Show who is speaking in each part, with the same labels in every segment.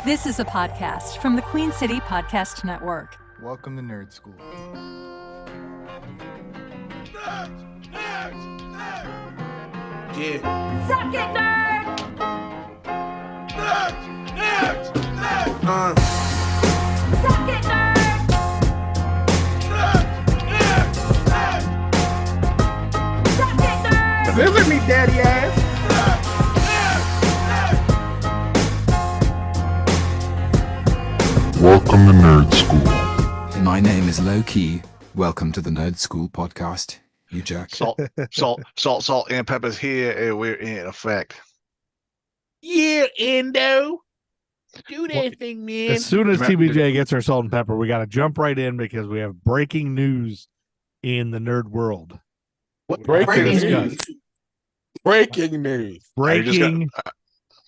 Speaker 1: This is a podcast from the Queen City Podcast Network.
Speaker 2: Welcome to Nerd School.
Speaker 3: Yeah.
Speaker 4: Suck it, nerds! Suck it, nerds! Suck it, nerds!
Speaker 3: Visit me, daddy ass.
Speaker 5: Welcome to Nerd School.
Speaker 6: My name is Low Key. Welcome to the Nerd School podcast. You jerk.
Speaker 7: Salt, and pepper's here, and we're in effect.
Speaker 3: Yeah, Endo. Do that thing, man.
Speaker 8: As soon as TBJ gets her salt and pepper, we got to jump right in because we have breaking news in the nerd world.
Speaker 3: Breaking news. Breaking news.
Speaker 8: Breaking.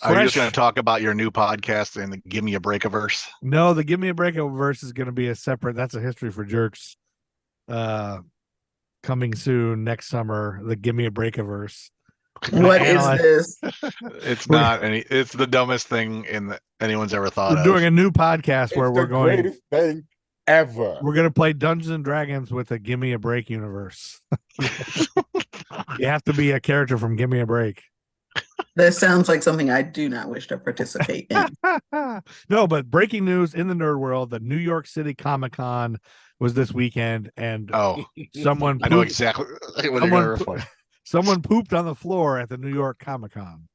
Speaker 7: Are you just going to talk about your new podcast and Give Me a Break-a-Verse?
Speaker 8: No, the Give Me a Break-a-Verse is going to be a separate. That's a History for Jerks. Coming soon next summer. The Give Me a Break-a-Verse.
Speaker 9: What is this?
Speaker 7: It's not any. It's the dumbest thing anyone's ever thought of.
Speaker 8: We're doing a new podcast
Speaker 3: It's
Speaker 8: where we're
Speaker 3: the
Speaker 8: going.
Speaker 3: greatest thing ever.
Speaker 8: We're going to play Dungeons and Dragons with a Give Me a Break universe. You have to be a character from Give Me a Break.
Speaker 9: That sounds like something I do not wish to participate in.
Speaker 8: No, but breaking news in the nerd world: the New York City Comic Con was this weekend, and someone
Speaker 7: I know exactly what you're going to refer.
Speaker 8: Someone pooped on the floor at the New York Comic Con,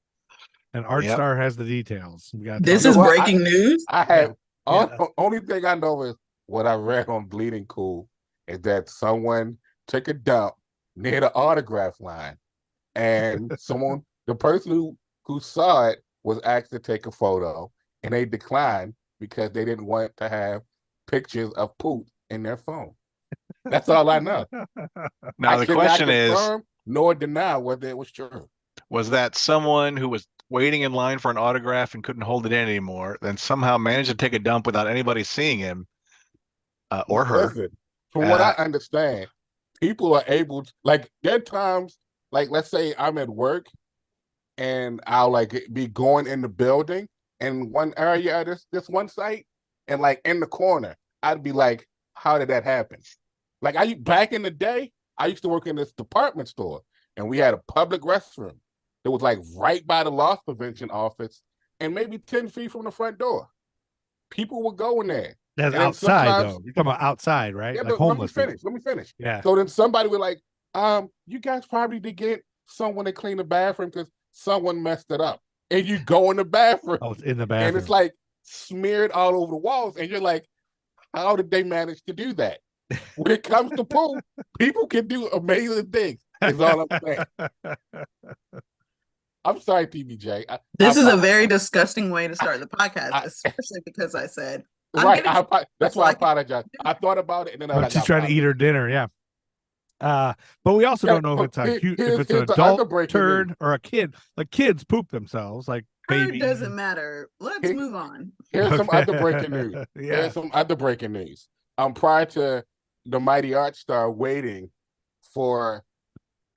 Speaker 8: and Artstar has the details.
Speaker 9: This is breaking news.
Speaker 3: I have only thing I know is what I read on Bleeding Cool is that someone took a dump near the autograph line, and the person who saw it was asked to take a photo, and they declined because they didn't want to have pictures of poop in their phone. That's all I know.
Speaker 7: Now the question is,
Speaker 3: nor deny whether it was true.
Speaker 7: Was that someone who was waiting in line for an autograph and couldn't hold it in anymore, then somehow managed to take a dump without anybody seeing him or her?
Speaker 3: Listen, from what I understand, people are able to, like, there are times, like, let's say I'm at work and I'll like be going in the building and one area of this one site, and like in the corner, I'd be like, how did that happen? Like back in the day, I used to work in this department store, and we had a public restroom that was like right by the loss prevention office and maybe 10 feet from the front door. People would go in there.
Speaker 8: That's outside, though. You're talking about outside, right?
Speaker 3: Yeah,
Speaker 8: like
Speaker 3: but
Speaker 8: homeless.
Speaker 3: Let me finish.
Speaker 8: Yeah.
Speaker 3: So then somebody would like, you guys probably did get someone to clean the bathroom because someone messed it up. And you go in the bathroom.
Speaker 8: Oh, it's in the bathroom.
Speaker 3: And it's like smeared all over the walls. And you're like, how did they manage to do that? When it comes to poop, people can do amazing things. Is all I'm saying. I'm sorry, TBJ.
Speaker 9: This is a very disgusting way to start the podcast, especially because I said
Speaker 3: that's why I apologize. I thought about it, and then
Speaker 8: she's trying to eat her dinner. Yeah. But we also don't know if it's an adult turd or a kid. Like kids poop themselves, like baby.
Speaker 9: It doesn't matter. Let's move on.
Speaker 3: Here's some other breaking news.
Speaker 8: Yeah.
Speaker 3: Here's some other breaking news. Prior to the Mighty Artstar waiting for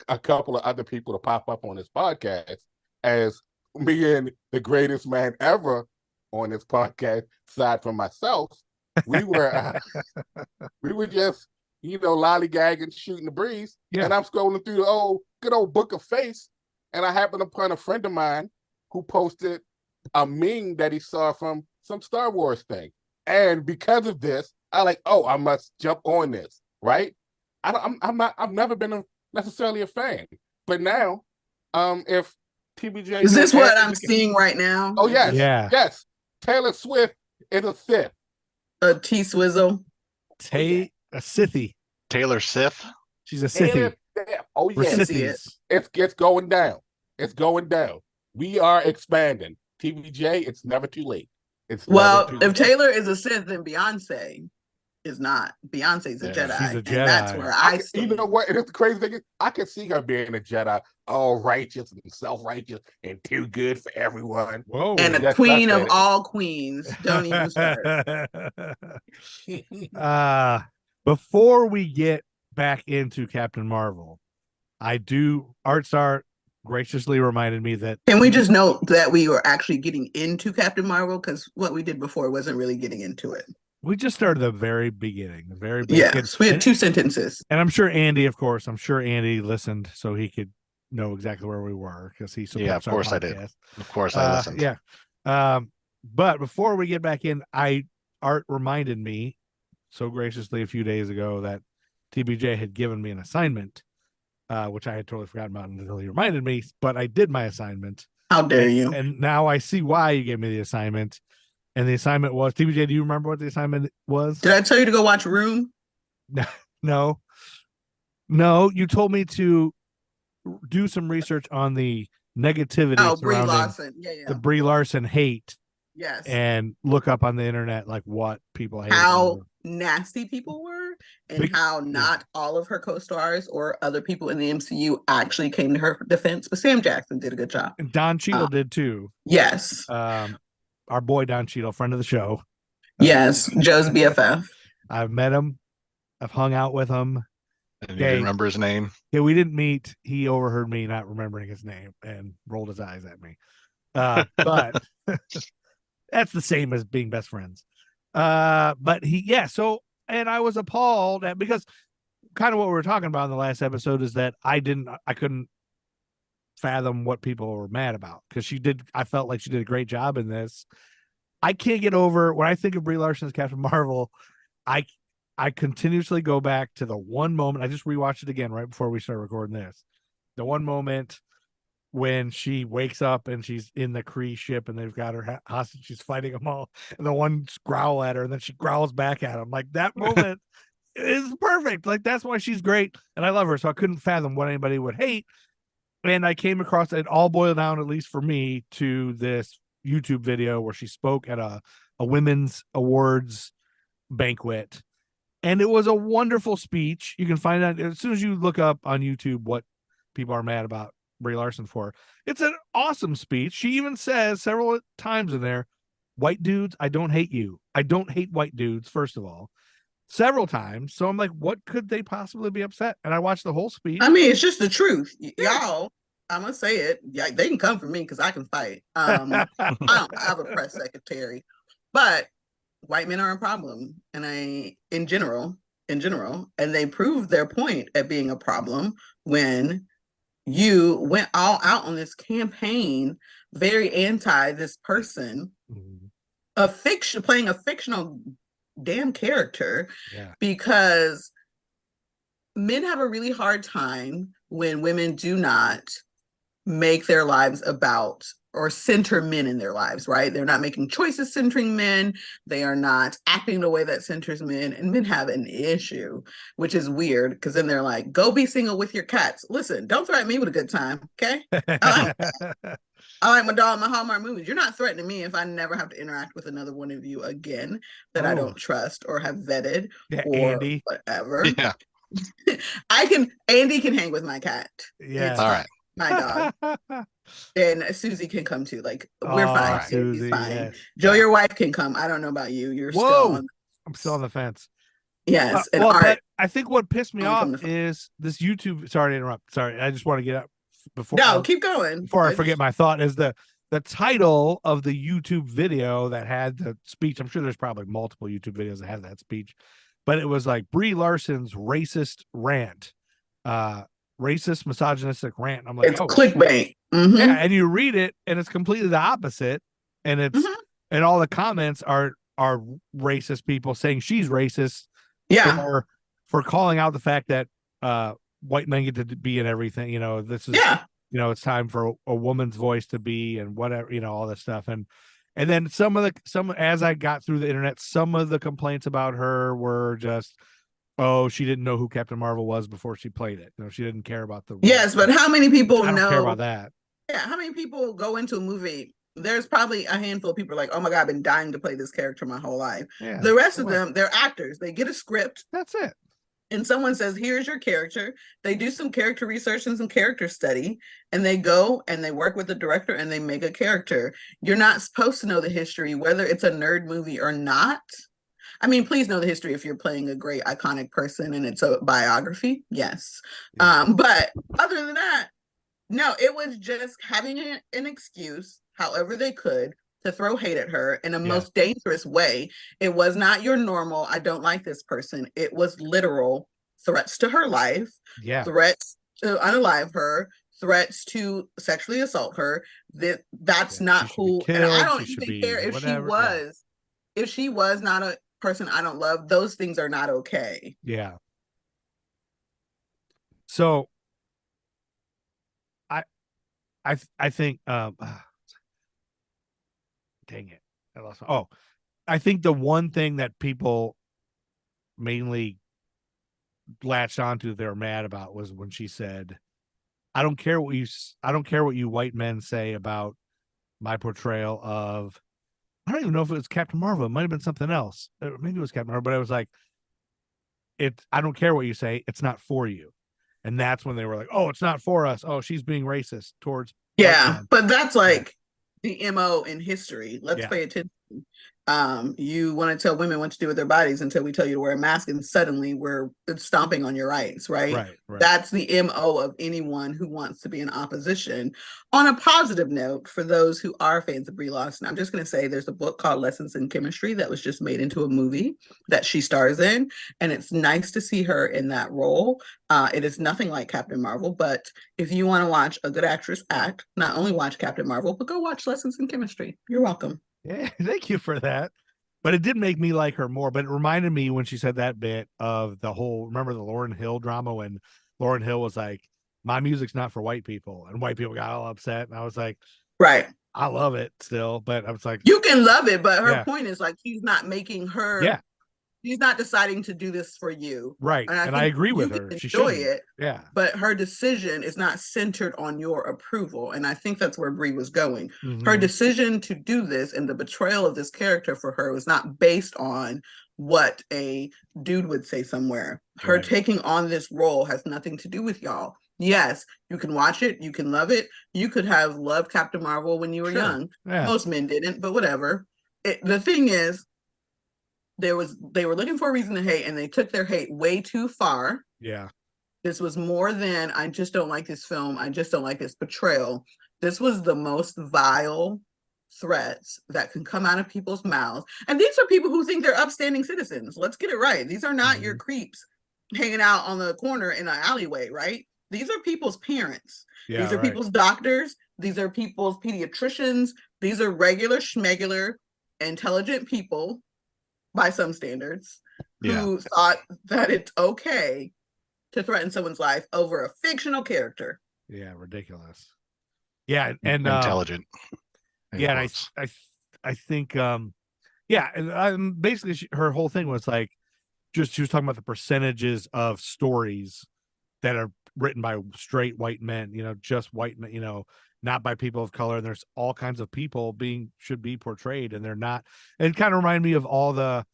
Speaker 3: a couple of other people to pop up on this podcast as being the greatest man ever on this podcast, aside from myself, we were just lollygagging, shooting the breeze.
Speaker 8: Yeah.
Speaker 3: And I'm scrolling through the good old book of face, and I happened upon a friend of mine who posted a meme that he saw from some Star Wars thing. And because of this, I must jump on this, right? I've never been necessarily a fan, but now, if TBJ
Speaker 9: is this what I'm seeing right now?
Speaker 3: Oh yes, yes. Taylor Swift is a Sith,
Speaker 9: a T-Swizzle,
Speaker 8: a Sithy.
Speaker 7: Taylor Sith.
Speaker 8: She's a Sithy.
Speaker 3: Oh yes, it's going down. It's going down. We are expanding. TBJ, it's never too late.
Speaker 9: If Taylor is a Sith, then Beyonce is not. Beyonce's a Jedi.
Speaker 8: She's a Jedi.
Speaker 9: And that's where I stand.
Speaker 3: You know what? And it's the crazy thing is, I can see her being a Jedi, all righteous and self-righteous and too good for everyone.
Speaker 8: Whoa.
Speaker 9: And a queen of all queens. Don't even start.
Speaker 8: Before we get back into Captain Marvel, Artstar, graciously reminded me that.
Speaker 9: Can we just note that we were actually getting into Captain Marvel? Because what we did before wasn't really getting into it.
Speaker 8: We just started the very beginning, the very basic.
Speaker 9: Yes, we had 2 sentences.
Speaker 8: And I'm sure Andy, of course, listened so he could know exactly where we were because he supports
Speaker 7: Yeah, of course
Speaker 8: our
Speaker 7: I did.
Speaker 8: podcast.
Speaker 7: Of course I listened.
Speaker 8: Yeah. But before we get back in, Art reminded me so graciously a few days ago that TBJ had given me an assignment, which I had totally forgotten about until he reminded me, but I did my assignment.
Speaker 9: How dare you?
Speaker 8: And now I see why you gave me the assignment. And the assignment was, TBJ, do you remember what the assignment was?
Speaker 9: Did I tell you to go watch Room?
Speaker 8: No, you told me to do some research on the negativity
Speaker 9: Brie
Speaker 8: surrounding
Speaker 9: Larson. Yeah.
Speaker 8: the Brie Larson hate
Speaker 9: Yes.
Speaker 8: and look up on the internet like what people hate.
Speaker 9: How nasty people were and
Speaker 8: Big-
Speaker 9: how not all of her co-stars or other people in the MCU actually came to her defense, but Sam Jackson did a good job.
Speaker 8: And Don Cheadle did too.
Speaker 9: Yes.
Speaker 8: Our boy Don Cheadle, friend of the show.
Speaker 9: Yes. Joe's BFF.
Speaker 8: I've met him. I've hung out with him.
Speaker 7: And you didn't remember his name?
Speaker 8: Yeah, we didn't meet. He overheard me not remembering his name and rolled his eyes at me. But that's the same as being best friends. But so I was appalled at, because kind of what we were talking about in the last episode is that I couldn't fathom what people were mad about, because I felt like she did a great job in this. I can't get over, when I think of Brie Larson as Captain Marvel, I continuously go back to the one moment. I just rewatched it again right before we started recording this. The one moment when she wakes up and she's in the Kree ship and they've got her hostage, she's fighting them all, and the one growl at her and then she growls back at him. Like, that moment is perfect. Like, that's why she's great, and I love her. So I couldn't fathom what anybody would hate. And I came across it all boiled down, at least for me, to this YouTube video where she spoke at a women's awards banquet. And it was a wonderful speech. You can find out as soon as you look up on YouTube what people are mad about Brie Larson for. It's an awesome speech. She even says several times in there, white dudes, I don't hate you. I don't hate white dudes, first of all. Several times. So I'm like, what could they possibly be upset? And I watched the whole speech.
Speaker 9: I mean, it's just the truth. Y'all, I'm going to say it. Yeah, they can come for me because I can fight. I don't have a press secretary. But white men are a problem, and in general, and they proved their point at being a problem when you went all out on this campaign, very anti this person, playing a fictional damn character, because men have a really hard time when women do not make their lives about or center men in their lives, right? They're not making choices centering men. They are not acting the way that centers men, and men have an issue, which is weird, because then they're like, go be single with your cats. Listen, don't threaten me with a good time, okay? I like my dog, my Hallmark movies. You're not threatening me if I never have to interact with another one of you again that I don't trust or have vetted or
Speaker 8: Andy.
Speaker 9: whatever.
Speaker 7: Yeah.
Speaker 9: Andy can hang with my cat.
Speaker 8: Yeah.
Speaker 7: All right.
Speaker 9: My dog. And Susie can come too. Like, we're fine.
Speaker 8: Susie,
Speaker 9: Susie, fine.
Speaker 8: yes.
Speaker 9: Joe, your wife can come. I don't know about you. You're
Speaker 8: I'm still on the fence.
Speaker 9: Yes. And
Speaker 8: but I think what pissed me
Speaker 9: Only come
Speaker 8: off
Speaker 9: to-
Speaker 8: is this YouTube. Sorry to interrupt. Sorry, I just want to get up before.
Speaker 9: No, keep going.
Speaker 8: Before I forget my thought, is the title of the YouTube video that had the speech. I'm sure there's probably multiple YouTube videos that have that speech, but it was like Brie Larson's racist rant, racist, misogynistic rant. I'm like,
Speaker 9: It's clickbait. Mhm.
Speaker 8: yeah, and you read it, and it's completely the opposite, and it's and all the comments are racist people saying she's racist,
Speaker 9: Yeah.
Speaker 8: for calling out the fact that white men get to be in everything. You know, this is it's time for a woman's voice to be, and whatever, all this stuff. And then some as I got through the internet, some of the complaints about her were just, oh, she didn't know who Captain Marvel was before she played it. She didn't care about the
Speaker 9: Yes, but how many people
Speaker 8: I don't
Speaker 9: know
Speaker 8: care about that.
Speaker 9: Yeah, how many people go into a movie? There's probably a handful of people like, oh my God, I've been dying to play this character my whole life.
Speaker 8: Yeah,
Speaker 9: The rest of them, they're actors. They get a script.
Speaker 8: That's it.
Speaker 9: And someone says, here's your character. They do some character research and some character study, and they go and they work with the director and they make a character. You're not supposed to know the history, whether it's a nerd movie or not. I mean, please know the history if you're playing a great iconic person and it's a biography. Yes.
Speaker 8: Yeah.
Speaker 9: But other than that, No, it was just having an excuse, however they could, to throw hate at her in a
Speaker 8: Yeah.
Speaker 9: most dangerous way. It was not your normal, I don't like this person. It was literal threats to her life,
Speaker 8: Yeah.
Speaker 9: threats to unalive her, threats to sexually assault her. That's
Speaker 8: Yeah,
Speaker 9: not
Speaker 8: she should be
Speaker 9: cool. And
Speaker 8: killed,
Speaker 9: I don't
Speaker 8: she should
Speaker 9: even
Speaker 8: be
Speaker 9: care if
Speaker 8: whatever, yeah.
Speaker 9: if she was not a person I don't love, those things are not okay.
Speaker 8: Yeah. So I think dang it. I lost I think the one thing that people mainly latched onto they were mad about was when she said, I don't care what you white men say about my portrayal of, I don't even know if it was Captain Marvel. It might have been something else. Maybe it was Captain Marvel, but I was like, I don't care what you say. It's not for you. And that's when they were like, oh, it's not for us. Oh, she's being racist towards white
Speaker 9: Yeah,
Speaker 8: men.
Speaker 9: but that's like the MO in history. Let's
Speaker 8: Yeah.
Speaker 9: pay attention. You want to tell women what to do with their bodies until we tell you to wear a mask, and suddenly we're stomping on your rights, right?
Speaker 8: Right.
Speaker 9: That's the MO of anyone who wants to be in opposition. On a positive note, for those who are fans of Brie Larson, I'm just going to say there's a book called Lessons in Chemistry that was just made into a movie that she stars in, and it's nice to see her in that role. It is nothing like Captain Marvel, but if you want to watch a good actress act, not only watch Captain Marvel, but go watch Lessons in Chemistry. You're welcome.
Speaker 8: Yeah, thank you for that. But it did make me like her more. But it reminded me when she said that bit of the whole, remember the Lauryn Hill drama when Lauryn Hill was like, my music's not for white people. And white people got all upset. And I was like,
Speaker 9: Right.
Speaker 8: I love it still. But I was like,
Speaker 9: You can love it, but her
Speaker 8: Yeah.
Speaker 9: point is like he's not making her.
Speaker 8: Yeah.
Speaker 9: He's not deciding to do this for you.
Speaker 8: right. And I
Speaker 9: think
Speaker 8: agree
Speaker 9: you
Speaker 8: with
Speaker 9: can
Speaker 8: her. She
Speaker 9: enjoy
Speaker 8: should.
Speaker 9: it,
Speaker 8: Yeah.
Speaker 9: but her decision is not centered on your approval. And I think that's where Brie was going. Her
Speaker 8: Mhm.
Speaker 9: decision to do this and the betrayal of this character for her was not based on what a dude would say somewhere. Her
Speaker 8: Right.
Speaker 9: taking on this role has nothing to do with y'all. Yes, you can watch it, you can love it. You could have loved Captain Marvel when you were
Speaker 8: Sure.
Speaker 9: young.
Speaker 8: Yeah.
Speaker 9: Most men didn't, but whatever. The thing is, they were looking for a reason to hate, and they took their hate way too far.
Speaker 8: Yeah.
Speaker 9: This was more than I just don't like this film, I just don't like this portrayal. This was the most vile threats that can come out of people's mouths. And these are people who think they're upstanding citizens. Let's get it right. These are not your creeps hanging out on the corner in an alleyway, right? These are people's parents.
Speaker 8: Yeah.
Speaker 9: These are
Speaker 8: right.
Speaker 9: people's doctors. These are people's pediatricians. These are regular schmegular, intelligent people by some standards who thought that it's okay to threaten someone's life over a fictional character.
Speaker 8: Yeah. Ridiculous. Yeah. And
Speaker 7: Intelligent.
Speaker 8: yeah, and I think yeah, and basically her whole thing was like she was talking about the percentages of stories that are written by straight white men, just white men, not by people of color. And there's all kinds of people should be portrayed, and they're not. And it kind of reminded me of all the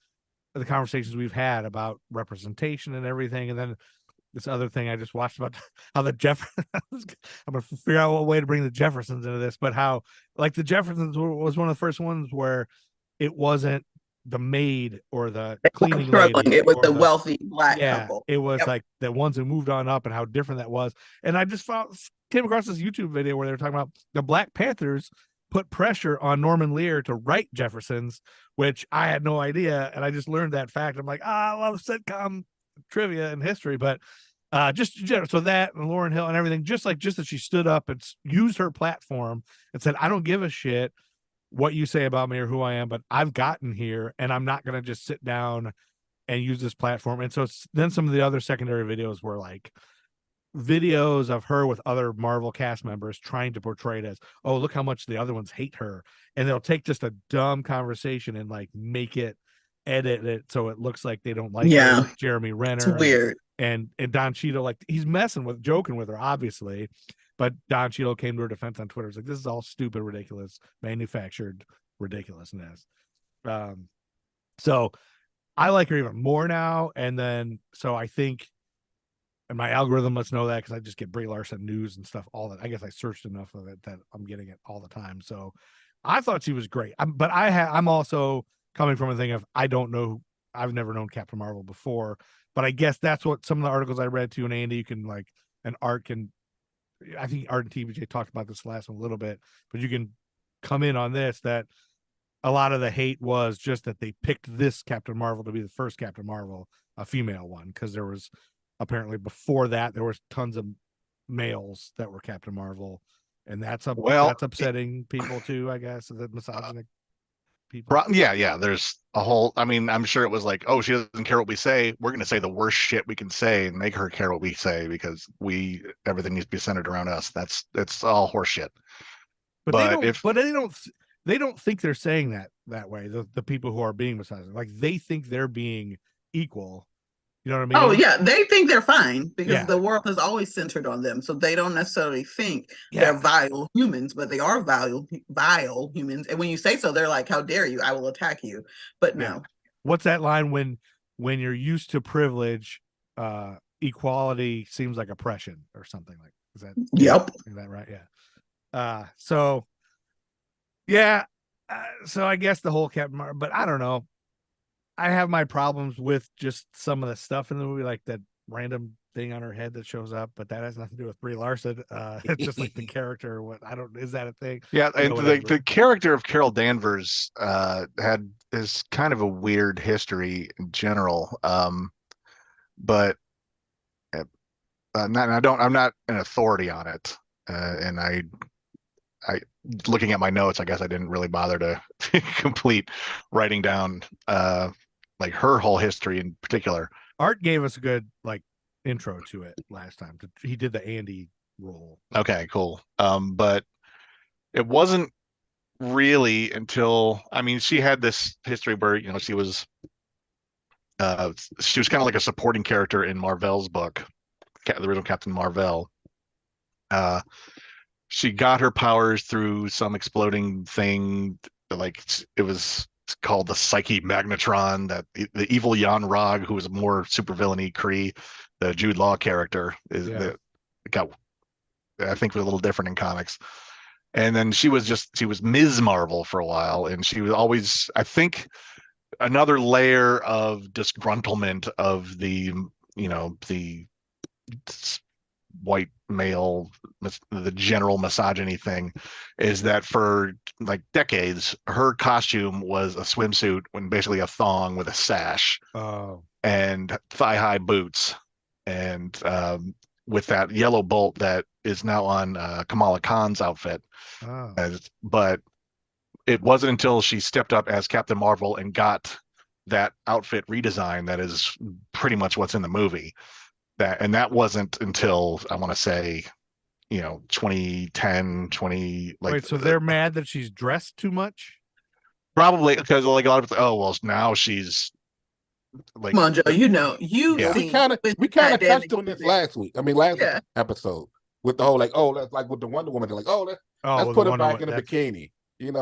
Speaker 8: conversations we've had about representation and everything. And then this other thing I just watched about how I'm gonna figure out what way to bring the Jeffersons into this, but how like the Jeffersons was one of the first ones where it wasn't the maid or the cleaning lady.
Speaker 9: It was
Speaker 8: or
Speaker 9: the wealthy black couple.
Speaker 8: It was like the ones who moved on up and how different that was. And I just came across this YouTube video where they were talking about the Black Panthers put pressure on Norman Lear to write Jeffersons, which I had no idea. And I just learned that fact. I'm like, I love sitcom trivia and history, but just so that and Lauryn Hill and everything, just that she stood up and used her platform and said, I don't give a shit what you say about me or who I am, but I've gotten here and I'm not going to just sit down and use this platform. And so then some of the other secondary videos were like videos of her with other Marvel cast members trying to portray it as, oh, look how much the other ones hate her. And they'll take just a dumb conversation and like edit it so it looks like they don't like her, like Jeremy Renner.
Speaker 9: It's weird.
Speaker 8: And Don Cheadle, like he's joking with her, obviously. But Don Cheadle came to her defense on Twitter. It's like, this is all stupid, ridiculous, manufactured ridiculousness. So I like her even more now. And then, so I think, and my algorithm must know that because I just get Brie Larson news and stuff all that. I guess I searched enough of it that I'm getting it all the time. So I thought she was great. But I'm also coming from a thing of, I don't know. I've never known Captain Marvel before, but I guess that's what some of the articles I read too. And Andy, you can and Art can I think Art and TBJ talked about this last one a little bit, but you can come in on this that a lot of the hate was just that they picked this Captain Marvel to be the first Captain Marvel, a female one, because there was apparently before that there was tons of males that were Captain Marvel, and that's that's upsetting people too, I guess, the misogynic people.
Speaker 7: Yeah. There's a whole. I mean, I'm sure it was like, oh, she doesn't care what we say. We're going to say the worst shit we can say and make her care what we say because everything needs to be centered around us. That's all horseshit.
Speaker 8: But they don't think they're saying that way. The people who are being misogynist, like they think they're being equal. You know what I mean?
Speaker 9: Oh yeah, they think they're fine because the world is always centered on them, so they don't necessarily think they're vile humans, but they are vile humans. And when you say so, they're like, "How dare you? I will attack you." But no.
Speaker 8: What's that line when you're used to privilege, equality seems like oppression or something like? Is that?
Speaker 9: Yep.
Speaker 8: Is that right? Yeah. So. Yeah. So I guess the whole Captain Marvel, but I don't know. I have my problems with just some of the stuff in the movie, like that random thing on her head that shows up, but that has nothing to do with Brie Larson. It's just like the character. Is that a thing?
Speaker 7: Yeah, and the character of Carol Danvers is kind of a weird history in general. But I'm not an authority on it, and I looking at my notes, I guess I didn't really bother to complete writing down like her whole history in particular.
Speaker 8: Art gave us a good like intro to it last time. He did the Andy role.
Speaker 7: Okay, cool. But it wasn't really until, I mean, she had this history where, you know, she was kind of like a supporting character in Marvel's book, the original Captain Marvel. She got her powers through some exploding thing, like it was called the Psyche Magnetron, that the evil Jan Rog, who was a more supervillainy Kree, the Jude Law character, I think was a little different in comics. And then she was Ms. Marvel for a while, and she was always, I think, another layer of disgruntlement of the white male, the general misogyny thing, is that for like decades her costume was a swimsuit and basically a thong with a sash and thigh-high boots, and with that yellow bolt that is now on Kamala Khan's outfit. But it wasn't until she stepped up as Captain Marvel and got that outfit redesign that is pretty much what's in the movie. That wasn't until, I want to say, 2010,
Speaker 8: Wait, so they're mad that she's dressed too much?
Speaker 7: Probably because like a lot of people, oh well, now she's like,
Speaker 9: come on, Joe,
Speaker 3: we kind of touched on this last week. I mean, last episode with the whole that's like with the Wonder Woman. They're like, let's put her back in a bikini.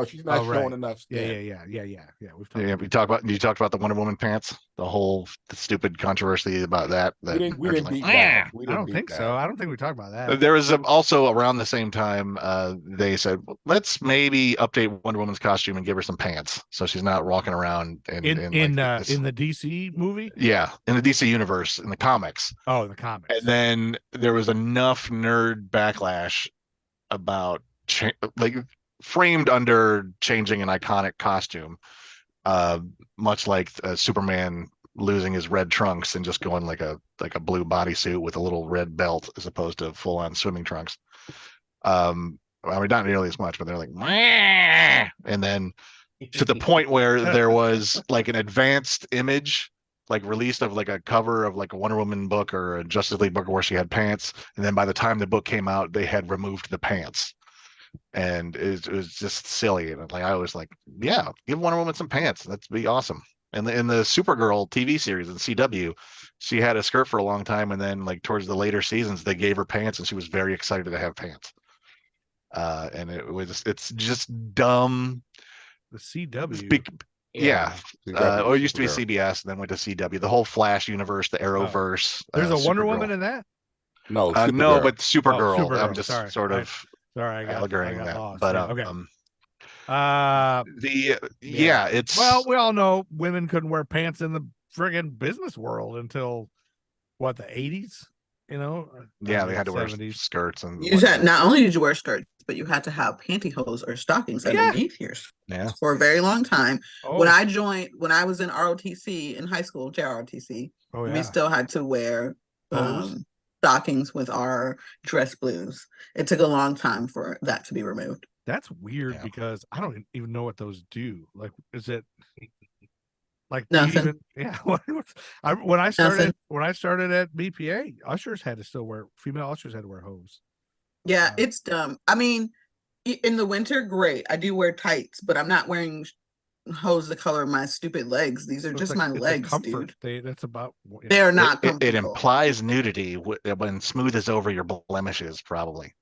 Speaker 3: She's not showing enough skin.
Speaker 8: Yeah.
Speaker 7: You talked about the Wonder Woman pants, the stupid controversy about that.
Speaker 3: We didn't deep dive.
Speaker 8: I don't think so. I don't think we talked about that.
Speaker 7: There was also around the same time they said, let's maybe update Wonder Woman's costume and give her some pants so she's not walking around in
Speaker 8: the DC movie.
Speaker 7: Yeah, in the DC universe, in the comics.
Speaker 8: Oh, in the comics.
Speaker 7: And then there was enough nerd backlash about framed under changing an iconic costume, much like Superman losing his red trunks and just going like a blue bodysuit with a little red belt as opposed to full-on swimming trunks. I mean, not nearly as much, but they're like, Meh! And then to the point where there was like an advanced image like released of like a cover of like a Wonder Woman book or a Justice League book where she had pants, and then by the time the book came out, they had removed the pants. And it was just silly, and I was like, yeah, give Wonder Woman some pants, that'd be awesome. And in the Supergirl TV series in CW, she had a skirt for a long time, and then like towards the later seasons they gave her pants, and she was very excited to have pants. And it's just dumb.
Speaker 8: The CW,
Speaker 7: or it used to be CBS, and then went to CW. The whole Flash universe, the Arrowverse.
Speaker 8: There's a Wonder Woman in that?
Speaker 3: No,
Speaker 7: no, but Supergirl.
Speaker 3: Supergirl.
Speaker 7: I'm just sort of.
Speaker 8: Sorry, I got lost.
Speaker 7: But
Speaker 8: okay.
Speaker 7: It's
Speaker 8: we all know women couldn't wear pants in the friggin' business world until what, the 80s?
Speaker 7: Yeah, they had to wear
Speaker 8: 70s.
Speaker 7: skirts and
Speaker 9: You had not only did you wear skirts, but you had to have pantyhose or stockings
Speaker 8: Yeah.
Speaker 9: underneath your skirts
Speaker 7: yeah.
Speaker 9: for a very long time.
Speaker 8: Oh,
Speaker 9: When I was in ROTC in high school, JROTC,
Speaker 8: oh yeah.
Speaker 9: we still had to wear
Speaker 8: Hose?
Speaker 9: stockings with our dress blues. It took a long time for that to be removed.
Speaker 8: That's weird
Speaker 7: Yeah.
Speaker 8: because I don't even know what those do. Like, is it like do you
Speaker 9: Nothing.
Speaker 8: even? Yeah. When I started at BPA, ushers had to still wear female ushers had to wear hose.
Speaker 9: Yeah, it's dumb. I mean, in the winter, great. I do wear tights, but I'm not wearing hose the color of my stupid legs. These are
Speaker 8: So
Speaker 9: just
Speaker 8: it's
Speaker 9: my
Speaker 8: it's a
Speaker 9: legs,
Speaker 8: comfort.
Speaker 9: dude.
Speaker 8: That's about.
Speaker 9: They are not
Speaker 7: It
Speaker 9: comfortable.
Speaker 7: implies nudity when smoothes over your blemishes, probably.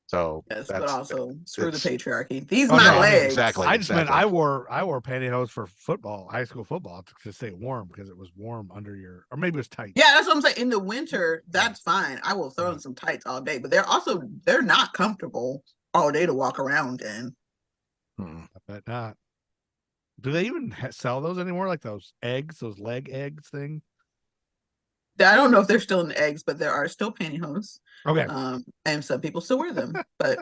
Speaker 7: So
Speaker 9: Yes, but
Speaker 7: that's
Speaker 9: also screw the
Speaker 7: it's-
Speaker 9: patriarchy. These
Speaker 8: Oh,
Speaker 9: my
Speaker 8: no, I mean,
Speaker 9: legs.
Speaker 7: exactly.
Speaker 8: I just meant
Speaker 7: exactly.
Speaker 8: I wore pantyhose for football, high school football, to stay warm because it was warm under your, or maybe it was tight.
Speaker 9: Yeah, that's what I'm saying. In the winter, that's fine. I will throw in some tights all day, but they're not comfortable all day to walk around in.
Speaker 7: Hmm.
Speaker 8: I bet not. Do they even sell those anymore? Like those eggs, those leg eggs thing?
Speaker 9: I don't know if they're still in eggs, but there are still pantyhose.
Speaker 8: Okay.
Speaker 9: And some people still wear them. But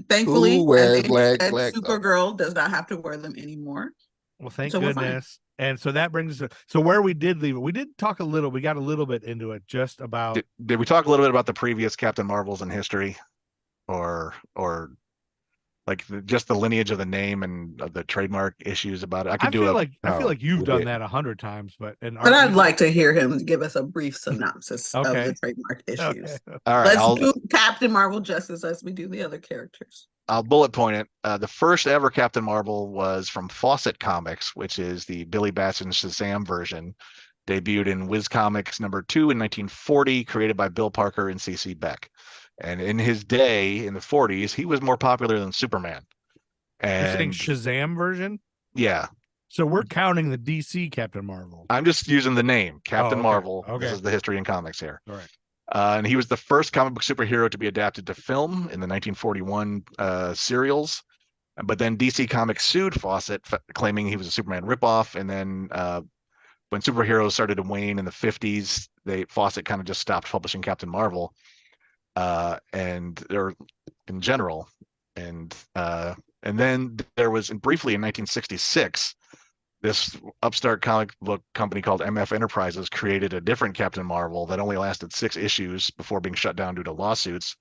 Speaker 9: thankfully,
Speaker 3: Who wears
Speaker 9: as Andy
Speaker 3: leg-
Speaker 9: said,
Speaker 3: leg-
Speaker 9: Supergirl does not have to wear them anymore.
Speaker 8: Well, thank
Speaker 9: So we're fine.
Speaker 8: goodness. And so that brings us so where we did leave it. We did talk we got a little bit into it just about
Speaker 7: Did we talk a little bit about the previous Captain Marvels in history, or like just the lineage of the name and the trademark issues about it? I
Speaker 8: I
Speaker 7: could do
Speaker 8: feel
Speaker 7: a
Speaker 8: like you've
Speaker 3: we
Speaker 8: done
Speaker 3: didn't.
Speaker 8: that 100 times, but
Speaker 9: But I'd like to hear him give us a brief synopsis of
Speaker 8: Okay.
Speaker 9: the trademark issues.
Speaker 8: Okay.
Speaker 7: all right.
Speaker 9: Let's
Speaker 7: I'll
Speaker 9: do Captain Marvel justice as we do the other characters.
Speaker 7: bullet point it. The first ever Captain Marvel was from Fawcett Comics, which is the Billy Batson Shazam version, debuted in Whiz Comics #2 in 1940, created by Bill Parker and C.C. Beck. And in his day, in the 40s, he was more popular than Superman.
Speaker 8: You're saying
Speaker 7: And
Speaker 8: Shazam version?
Speaker 7: yeah,
Speaker 8: So we're counting the DC Captain Marvel.
Speaker 7: I'm just using the name Captain
Speaker 8: okay.
Speaker 7: Marvel.
Speaker 8: Okay.
Speaker 7: This is the history in comics here.
Speaker 8: All right.
Speaker 7: And he was the first comic book superhero to be adapted to film in the 1941 serials. But then DC Comics sued Fawcett, claiming he was a Superman ripoff. And then when superheroes started to wane in the 50s, Fawcett kind of just stopped publishing Captain Marvel, and they're in general. And then there was briefly in 1966. This upstart comic book company called MF Enterprises created a different Captain Marvel that only lasted 6 issues before being shut down due to lawsuits.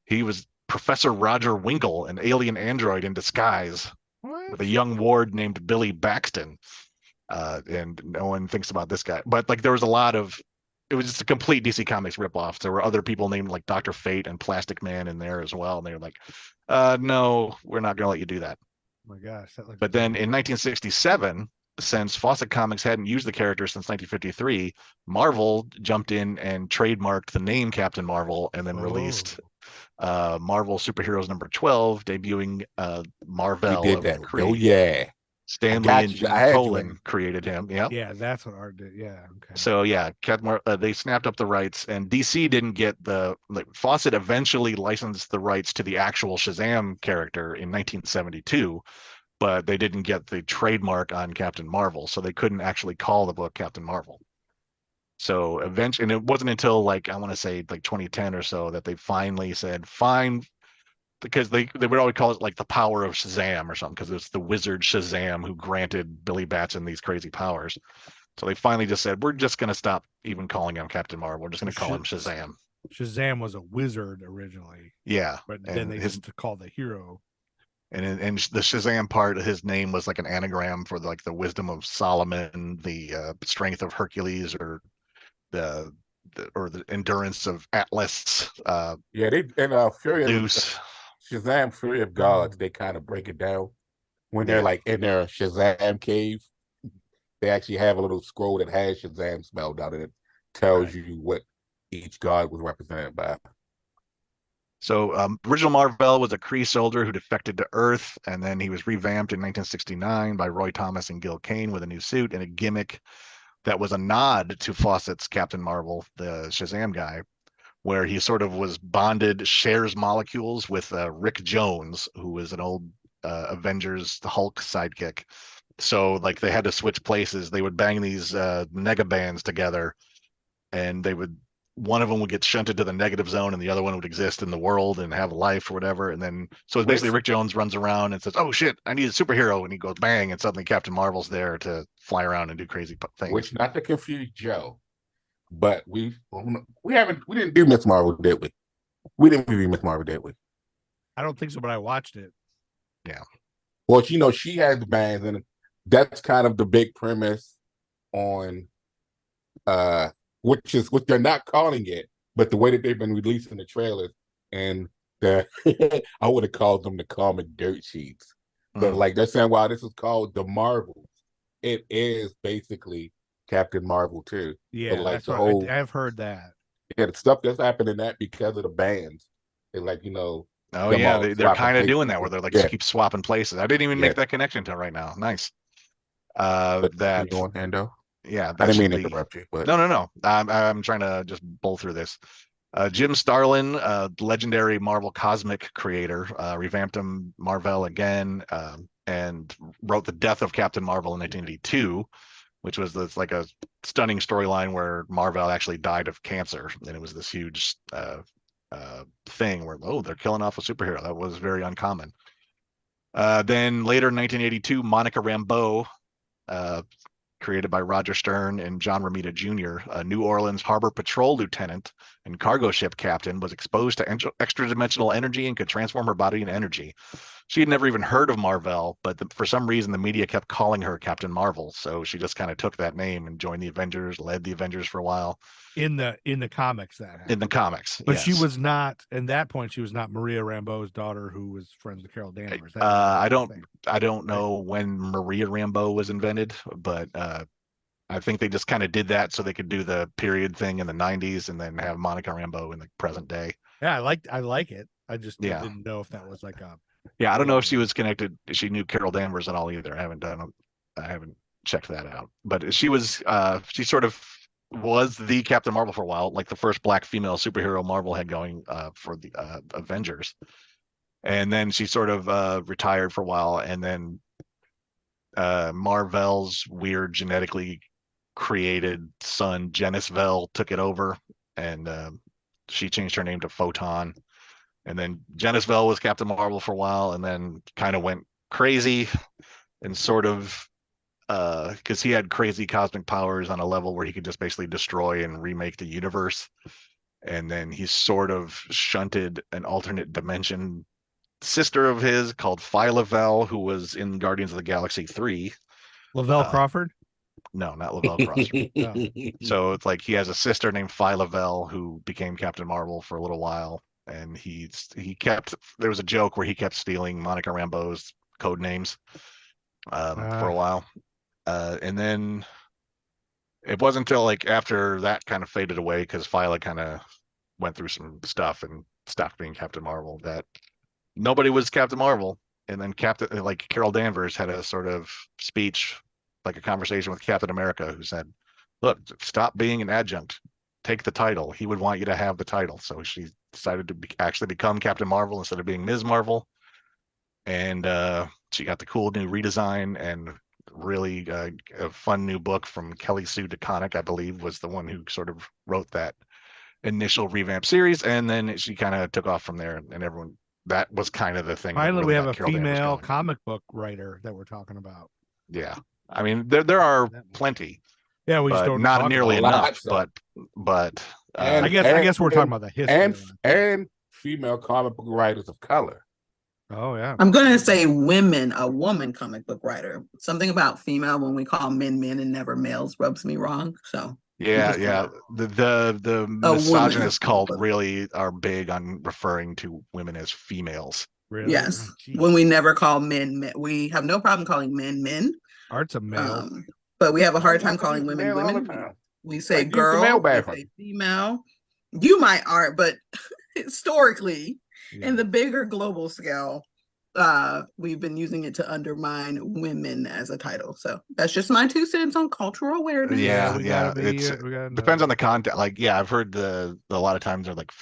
Speaker 7: He was Professor Roger Winkle, an alien android in disguise, with a young ward named Billy Baxton. And no one thinks about this guy. But like there was it was just a complete DC Comics ripoff. There were other people named like Dr. Fate and Plastic Man in there as well. And they were like, no, we're not going to let you do that.
Speaker 8: Oh my gosh.
Speaker 7: But then in 1967, since Fawcett Comics hadn't used the character since 1953, Marvel jumped in and trademarked the name Captain Marvel and then released Marvel Superheroes #12, debuting Marvel.
Speaker 3: We did that. Oh yeah.
Speaker 7: Stanley
Speaker 3: got
Speaker 7: and
Speaker 3: you.
Speaker 7: Gene
Speaker 3: I had you
Speaker 7: Colan
Speaker 3: in-
Speaker 7: created him. Yeah.
Speaker 8: Yeah, that's what Art did. Yeah. Okay.
Speaker 7: So yeah, they snapped up the rights, and DC didn't get Fawcett eventually licensed the rights to the actual Shazam character in 1972, but they didn't get the trademark on Captain Marvel, so they couldn't actually call the book Captain Marvel. So eventually, and it wasn't until I want to say 2010 or so that they finally said fine, because they would always call it the power of Shazam or something, because it's the wizard Shazam who granted Billy Batson these crazy powers. So they finally just said, we're just going to stop even calling him Captain Marvel. We're just going to call him Shazam.
Speaker 8: Shazam was a wizard originally.
Speaker 7: Yeah.
Speaker 8: But then they just called the hero.
Speaker 7: And the Shazam part of his name was like an anagram for the wisdom of Solomon, the strength of Hercules, or the endurance of Atlas.
Speaker 3: Yeah, they in Fury
Speaker 7: Zeus.
Speaker 3: Shazam Fury of Gods, they kind of break it down when they're in their Shazam cave. They actually have a little scroll that has Shazam spelled out, and it tells you what each god was represented by.
Speaker 7: So original Marvel was a Kree soldier who defected to Earth, and then he was revamped in 1969 by Roy Thomas and Gil Kane with a new suit and a gimmick that was a nod to Fawcett's Captain Marvel, the Shazam guy, where he sort of was bonded, shares molecules with Rick Jones, who was an old Avengers Hulk sidekick. So they had to switch places. They would bang these nega bands together, and they would one of them would get shunted to the negative zone and the other one would exist in the world and have a life or whatever. And then, so it's basically Rick Jones runs around and says, oh shit, I need a superhero. And he goes bang. And suddenly Captain Marvel's there to fly around and do crazy things.
Speaker 3: Which, not to confuse Joe, but we didn't do Miss Marvel, did we? We didn't review Miss Marvel, did we?
Speaker 8: I don't think so, but I watched it.
Speaker 7: Yeah.
Speaker 3: Well, you know, she has bands, and that's kind of the big premise on which is what they're not calling it, but the way that they've been releasing the trailers and the I would have called them the comic dirt sheets. But like they're saying, wow, this is called the Marvels. It is basically Captain Marvel too.
Speaker 8: Yeah,
Speaker 3: but like
Speaker 8: that's
Speaker 3: the
Speaker 8: what
Speaker 3: whole
Speaker 8: I've heard that.
Speaker 3: yeah, the stuff that's happening that because of the bands. They like, you know.
Speaker 7: Oh
Speaker 3: them
Speaker 7: yeah,
Speaker 3: all
Speaker 7: they're
Speaker 3: swapping
Speaker 7: kind of
Speaker 3: places.
Speaker 7: doing that where they're like
Speaker 3: Yeah.
Speaker 7: just keep swapping places. I didn't even
Speaker 3: Yeah.
Speaker 7: make that connection until right now. Nice.
Speaker 3: But
Speaker 7: That
Speaker 3: you on, Ando?
Speaker 7: yeah,
Speaker 3: I
Speaker 7: that
Speaker 3: didn't
Speaker 7: should
Speaker 3: mean to
Speaker 7: be.
Speaker 3: interrupt you, but
Speaker 7: No. I'm trying to just bowl through this. Jim Starlin, legendary Marvel cosmic creator, revamped him Marvel again, and wrote the death of Captain Marvel in 1982, which was like a stunning storyline where Marvel actually died of cancer, and it was this huge thing where they're killing off a superhero. That was very uncommon. Then later in 1982, Monica Rambeau, created by Roger Stern and John Romita Jr., a New Orleans Harbor Patrol lieutenant and cargo ship captain, was exposed to extra-dimensional energy and could transform her body into energy. She had never even heard of Marvel, but for some reason the media kept calling her Captain Marvel, so she just kind of took that name and joined the Avengers, led the Avengers for a while.
Speaker 8: In the comics that happened.
Speaker 7: In the comics,
Speaker 8: But
Speaker 7: yes.
Speaker 8: she was not, at that point, she was not Maria Rambeau's daughter who was friends with Carol Danvers. That was
Speaker 7: I
Speaker 8: the
Speaker 7: don't
Speaker 8: thing.
Speaker 7: I don't know when Maria Rambeau was invented, but I think they just kind of did that so they could do the period thing in the 90s and then have Monica Rambeau in the present day.
Speaker 8: Yeah, I like it. I just
Speaker 7: Yeah.
Speaker 8: didn't know if that was like a
Speaker 7: Yeah, I don't know if she was connected. She knew Carol Danvers at all either. I haven't checked that out. But she sort of was the Captain Marvel for a while, like the first black female superhero Marvel had going for the Avengers. And then she sort of retired for a while, and then Marvel's weird genetically created son Genisville took it over, and she changed her name to Photon. And then Genisville was Captain Marvel for a while, and then kind of went crazy and sort of because he had crazy cosmic powers on a level where he could just basically destroy and remake the universe. And then he sort of shunted an alternate dimension sister of his called Phyla-Vell, who was in Guardians of the Galaxy 3.
Speaker 8: Lavelle Crawford.
Speaker 7: No, not Lavelle Crawford. So it's like he has a sister named Phyla-Vell who became Captain Marvel for a little while. And there was a joke where he kept stealing Monica Rambeau's code names for a while. And then it wasn't until like after that kind of faded away because Phyla kind of went through some stuff and stopped being Captain Marvel that nobody was Captain Marvel. And then Carol Danvers had a sort of speech, like a conversation with Captain America, who said, look, stop being an adjunct. Take the title. He would want you to have the title. So she decided to actually become Captain Marvel instead of being Ms. Marvel. And she got the cool new redesign and really a fun new book from Kelly Sue DeConnick, I believe, was the one who sort of wrote that initial revamp series. And then she kind of took off from there, and everyone, that was kind of the thing.
Speaker 8: Finally, we have a
Speaker 7: Carol Danvers
Speaker 8: female
Speaker 7: going.
Speaker 8: comic book writer that we're talking about.
Speaker 7: Yeah. I mean, there are plenty.
Speaker 8: Yeah, we just
Speaker 7: but
Speaker 8: don't
Speaker 7: not
Speaker 8: talk
Speaker 7: nearly
Speaker 8: about
Speaker 3: lot,
Speaker 7: enough.
Speaker 3: so.
Speaker 7: But
Speaker 3: And-
Speaker 8: I guess we're talking about the history.
Speaker 3: and female comic book writers of color.
Speaker 8: Oh yeah.
Speaker 9: I'm gonna say a woman comic book writer. Something about female when we call men men and never males rubs me wrong. So
Speaker 7: yeah,
Speaker 9: Just-
Speaker 7: the
Speaker 9: A
Speaker 7: misogynist
Speaker 9: woman.
Speaker 7: cult really are big on referring to women as females.
Speaker 8: Really?
Speaker 9: yes,
Speaker 8: Oh, geez.
Speaker 9: when we never call men men, we have no problem calling men men.
Speaker 8: Art's a male.
Speaker 9: But we have a hard time
Speaker 3: Women
Speaker 9: calling women
Speaker 3: male all the
Speaker 9: women.
Speaker 3: time.
Speaker 9: We say
Speaker 3: Like, use the
Speaker 9: girl,
Speaker 3: male
Speaker 9: we
Speaker 3: bathroom.
Speaker 9: say female. You might art, but historically, in the bigger global scale, we've been using it to undermine women as a title. So that's just my 2 cents on cultural awareness.
Speaker 7: Yeah,
Speaker 8: we gotta be,
Speaker 7: it's
Speaker 8: we gotta know.
Speaker 7: depends on the content. Like, yeah, I've heard a lot of times they're like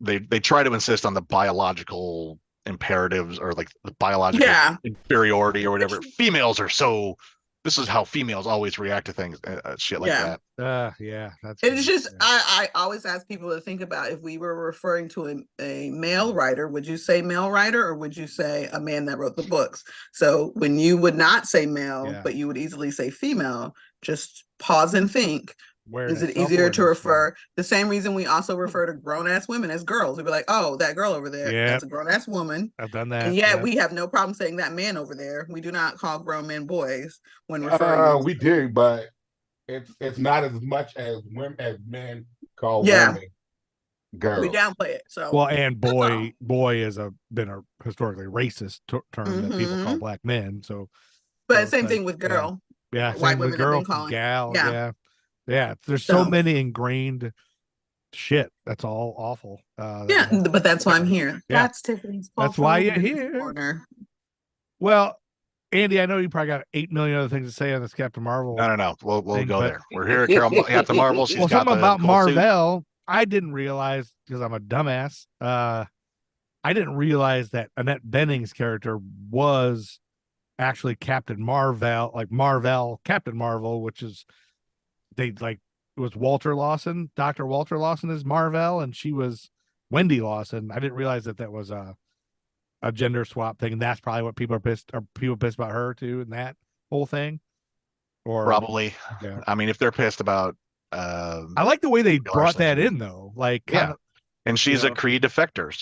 Speaker 7: they try to insist on the biological imperatives or like the biological
Speaker 9: Yeah.
Speaker 7: inferiority or whatever. Females are so this is how females always react to things, shit like
Speaker 9: Yeah.
Speaker 7: that.
Speaker 8: Yeah, that's
Speaker 9: It's
Speaker 8: true.
Speaker 9: just
Speaker 8: Yeah.
Speaker 9: I always ask people to think about if we were referring to a male writer, would you say male writer or would you say a man that wrote the books? So when you would not say male,
Speaker 8: Yeah.
Speaker 9: but you would easily say female, just pause and think.
Speaker 8: Where
Speaker 9: Is
Speaker 8: that
Speaker 9: it easier to
Speaker 8: self-awareness from.
Speaker 9: refer the same reason we also refer to grown ass women as girls? We'd be like, oh, that girl over there,
Speaker 8: Yep.
Speaker 9: that's a grown ass woman.
Speaker 8: I've done that.
Speaker 9: And yet
Speaker 8: yeah.
Speaker 9: we have no problem saying that man over there. We do not call grown men boys when referring to
Speaker 3: We do, but it's not as much as women as men call
Speaker 9: Yeah.
Speaker 3: women girls.
Speaker 9: we downplay it. So
Speaker 8: Well, and
Speaker 9: That's all.
Speaker 8: boy is been a historically racist term that people call
Speaker 9: Mhm.
Speaker 8: black men. So
Speaker 9: but
Speaker 8: so it's
Speaker 9: same
Speaker 8: like,
Speaker 9: thing with girl.
Speaker 8: yeah,
Speaker 9: White
Speaker 8: same with
Speaker 9: women have been
Speaker 8: girl,
Speaker 9: calling-
Speaker 8: gal,
Speaker 9: yeah.
Speaker 8: yeah. There's so
Speaker 9: So-
Speaker 8: many ingrained shit. That's all awful.
Speaker 9: Yeah, but that's why I'm here.
Speaker 8: Yeah.
Speaker 9: That's Tiffany's.
Speaker 8: That's why you're
Speaker 9: Cultural
Speaker 8: here.
Speaker 9: Corner.
Speaker 8: Well, Andy, I know you probably got 8 million other things to say on this Captain Marvel.
Speaker 7: No. We'll
Speaker 8: Thing,
Speaker 7: go
Speaker 8: but-
Speaker 7: there. We're here at Carol Captain Marvel. She's
Speaker 8: Well,
Speaker 7: got
Speaker 8: something
Speaker 7: the
Speaker 8: about
Speaker 7: cool suit.
Speaker 8: Marvel. I didn't realize because I'm a dumbass. I didn't realize that Annette Bening's character was actually Captain Marvel, Captain Marvel, which is it was Walter Lawson. Dr. Walter Lawson is Marvel, and she was Wendy Lawson. I didn't realize that was a gender swap thing, and that's probably what people are pissed about her too, and that whole thing. Or
Speaker 7: Probably.
Speaker 8: Yeah.
Speaker 7: I mean, if they're pissed about,
Speaker 8: I like the way they
Speaker 7: Brie
Speaker 8: brought
Speaker 7: Larson.
Speaker 8: that in though. Like,
Speaker 7: Yeah. and she's
Speaker 8: you
Speaker 7: a
Speaker 8: know.
Speaker 7: Kree defector.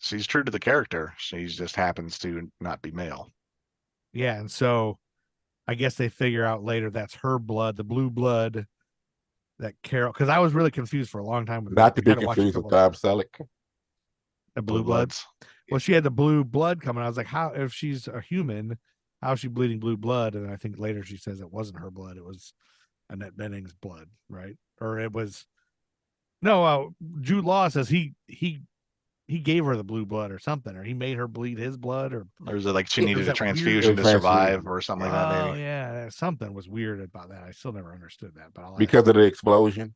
Speaker 7: She's true to the character. She just happens to not be male.
Speaker 8: yeah, and so I guess they figure out later that's her blood, the blue blood that Carol. Because I was really confused for a long time with
Speaker 3: Not to
Speaker 8: I
Speaker 3: be
Speaker 8: had watch a
Speaker 3: confused with
Speaker 8: couple-
Speaker 3: Tom Selleck.
Speaker 8: the blue blood.
Speaker 7: Bloods.
Speaker 8: Well, she had the blue blood coming. I was like, how if she's a human, how is she bleeding blue blood? And I think later she says it wasn't her blood; it was Annette Bening's blood, right? Or it was Jude Law says he gave her the blue blood or something, or he made her bleed his blood, or
Speaker 7: Or is it like she
Speaker 8: Yeah,
Speaker 7: needed
Speaker 8: was
Speaker 7: a
Speaker 8: that weird-
Speaker 7: transfusion to
Speaker 3: Transfusion.
Speaker 7: survive or something like that?
Speaker 8: oh
Speaker 7: Maybe.
Speaker 8: yeah, something was weird about that. I still never understood that, but I'll ask.
Speaker 3: Because of the explosion.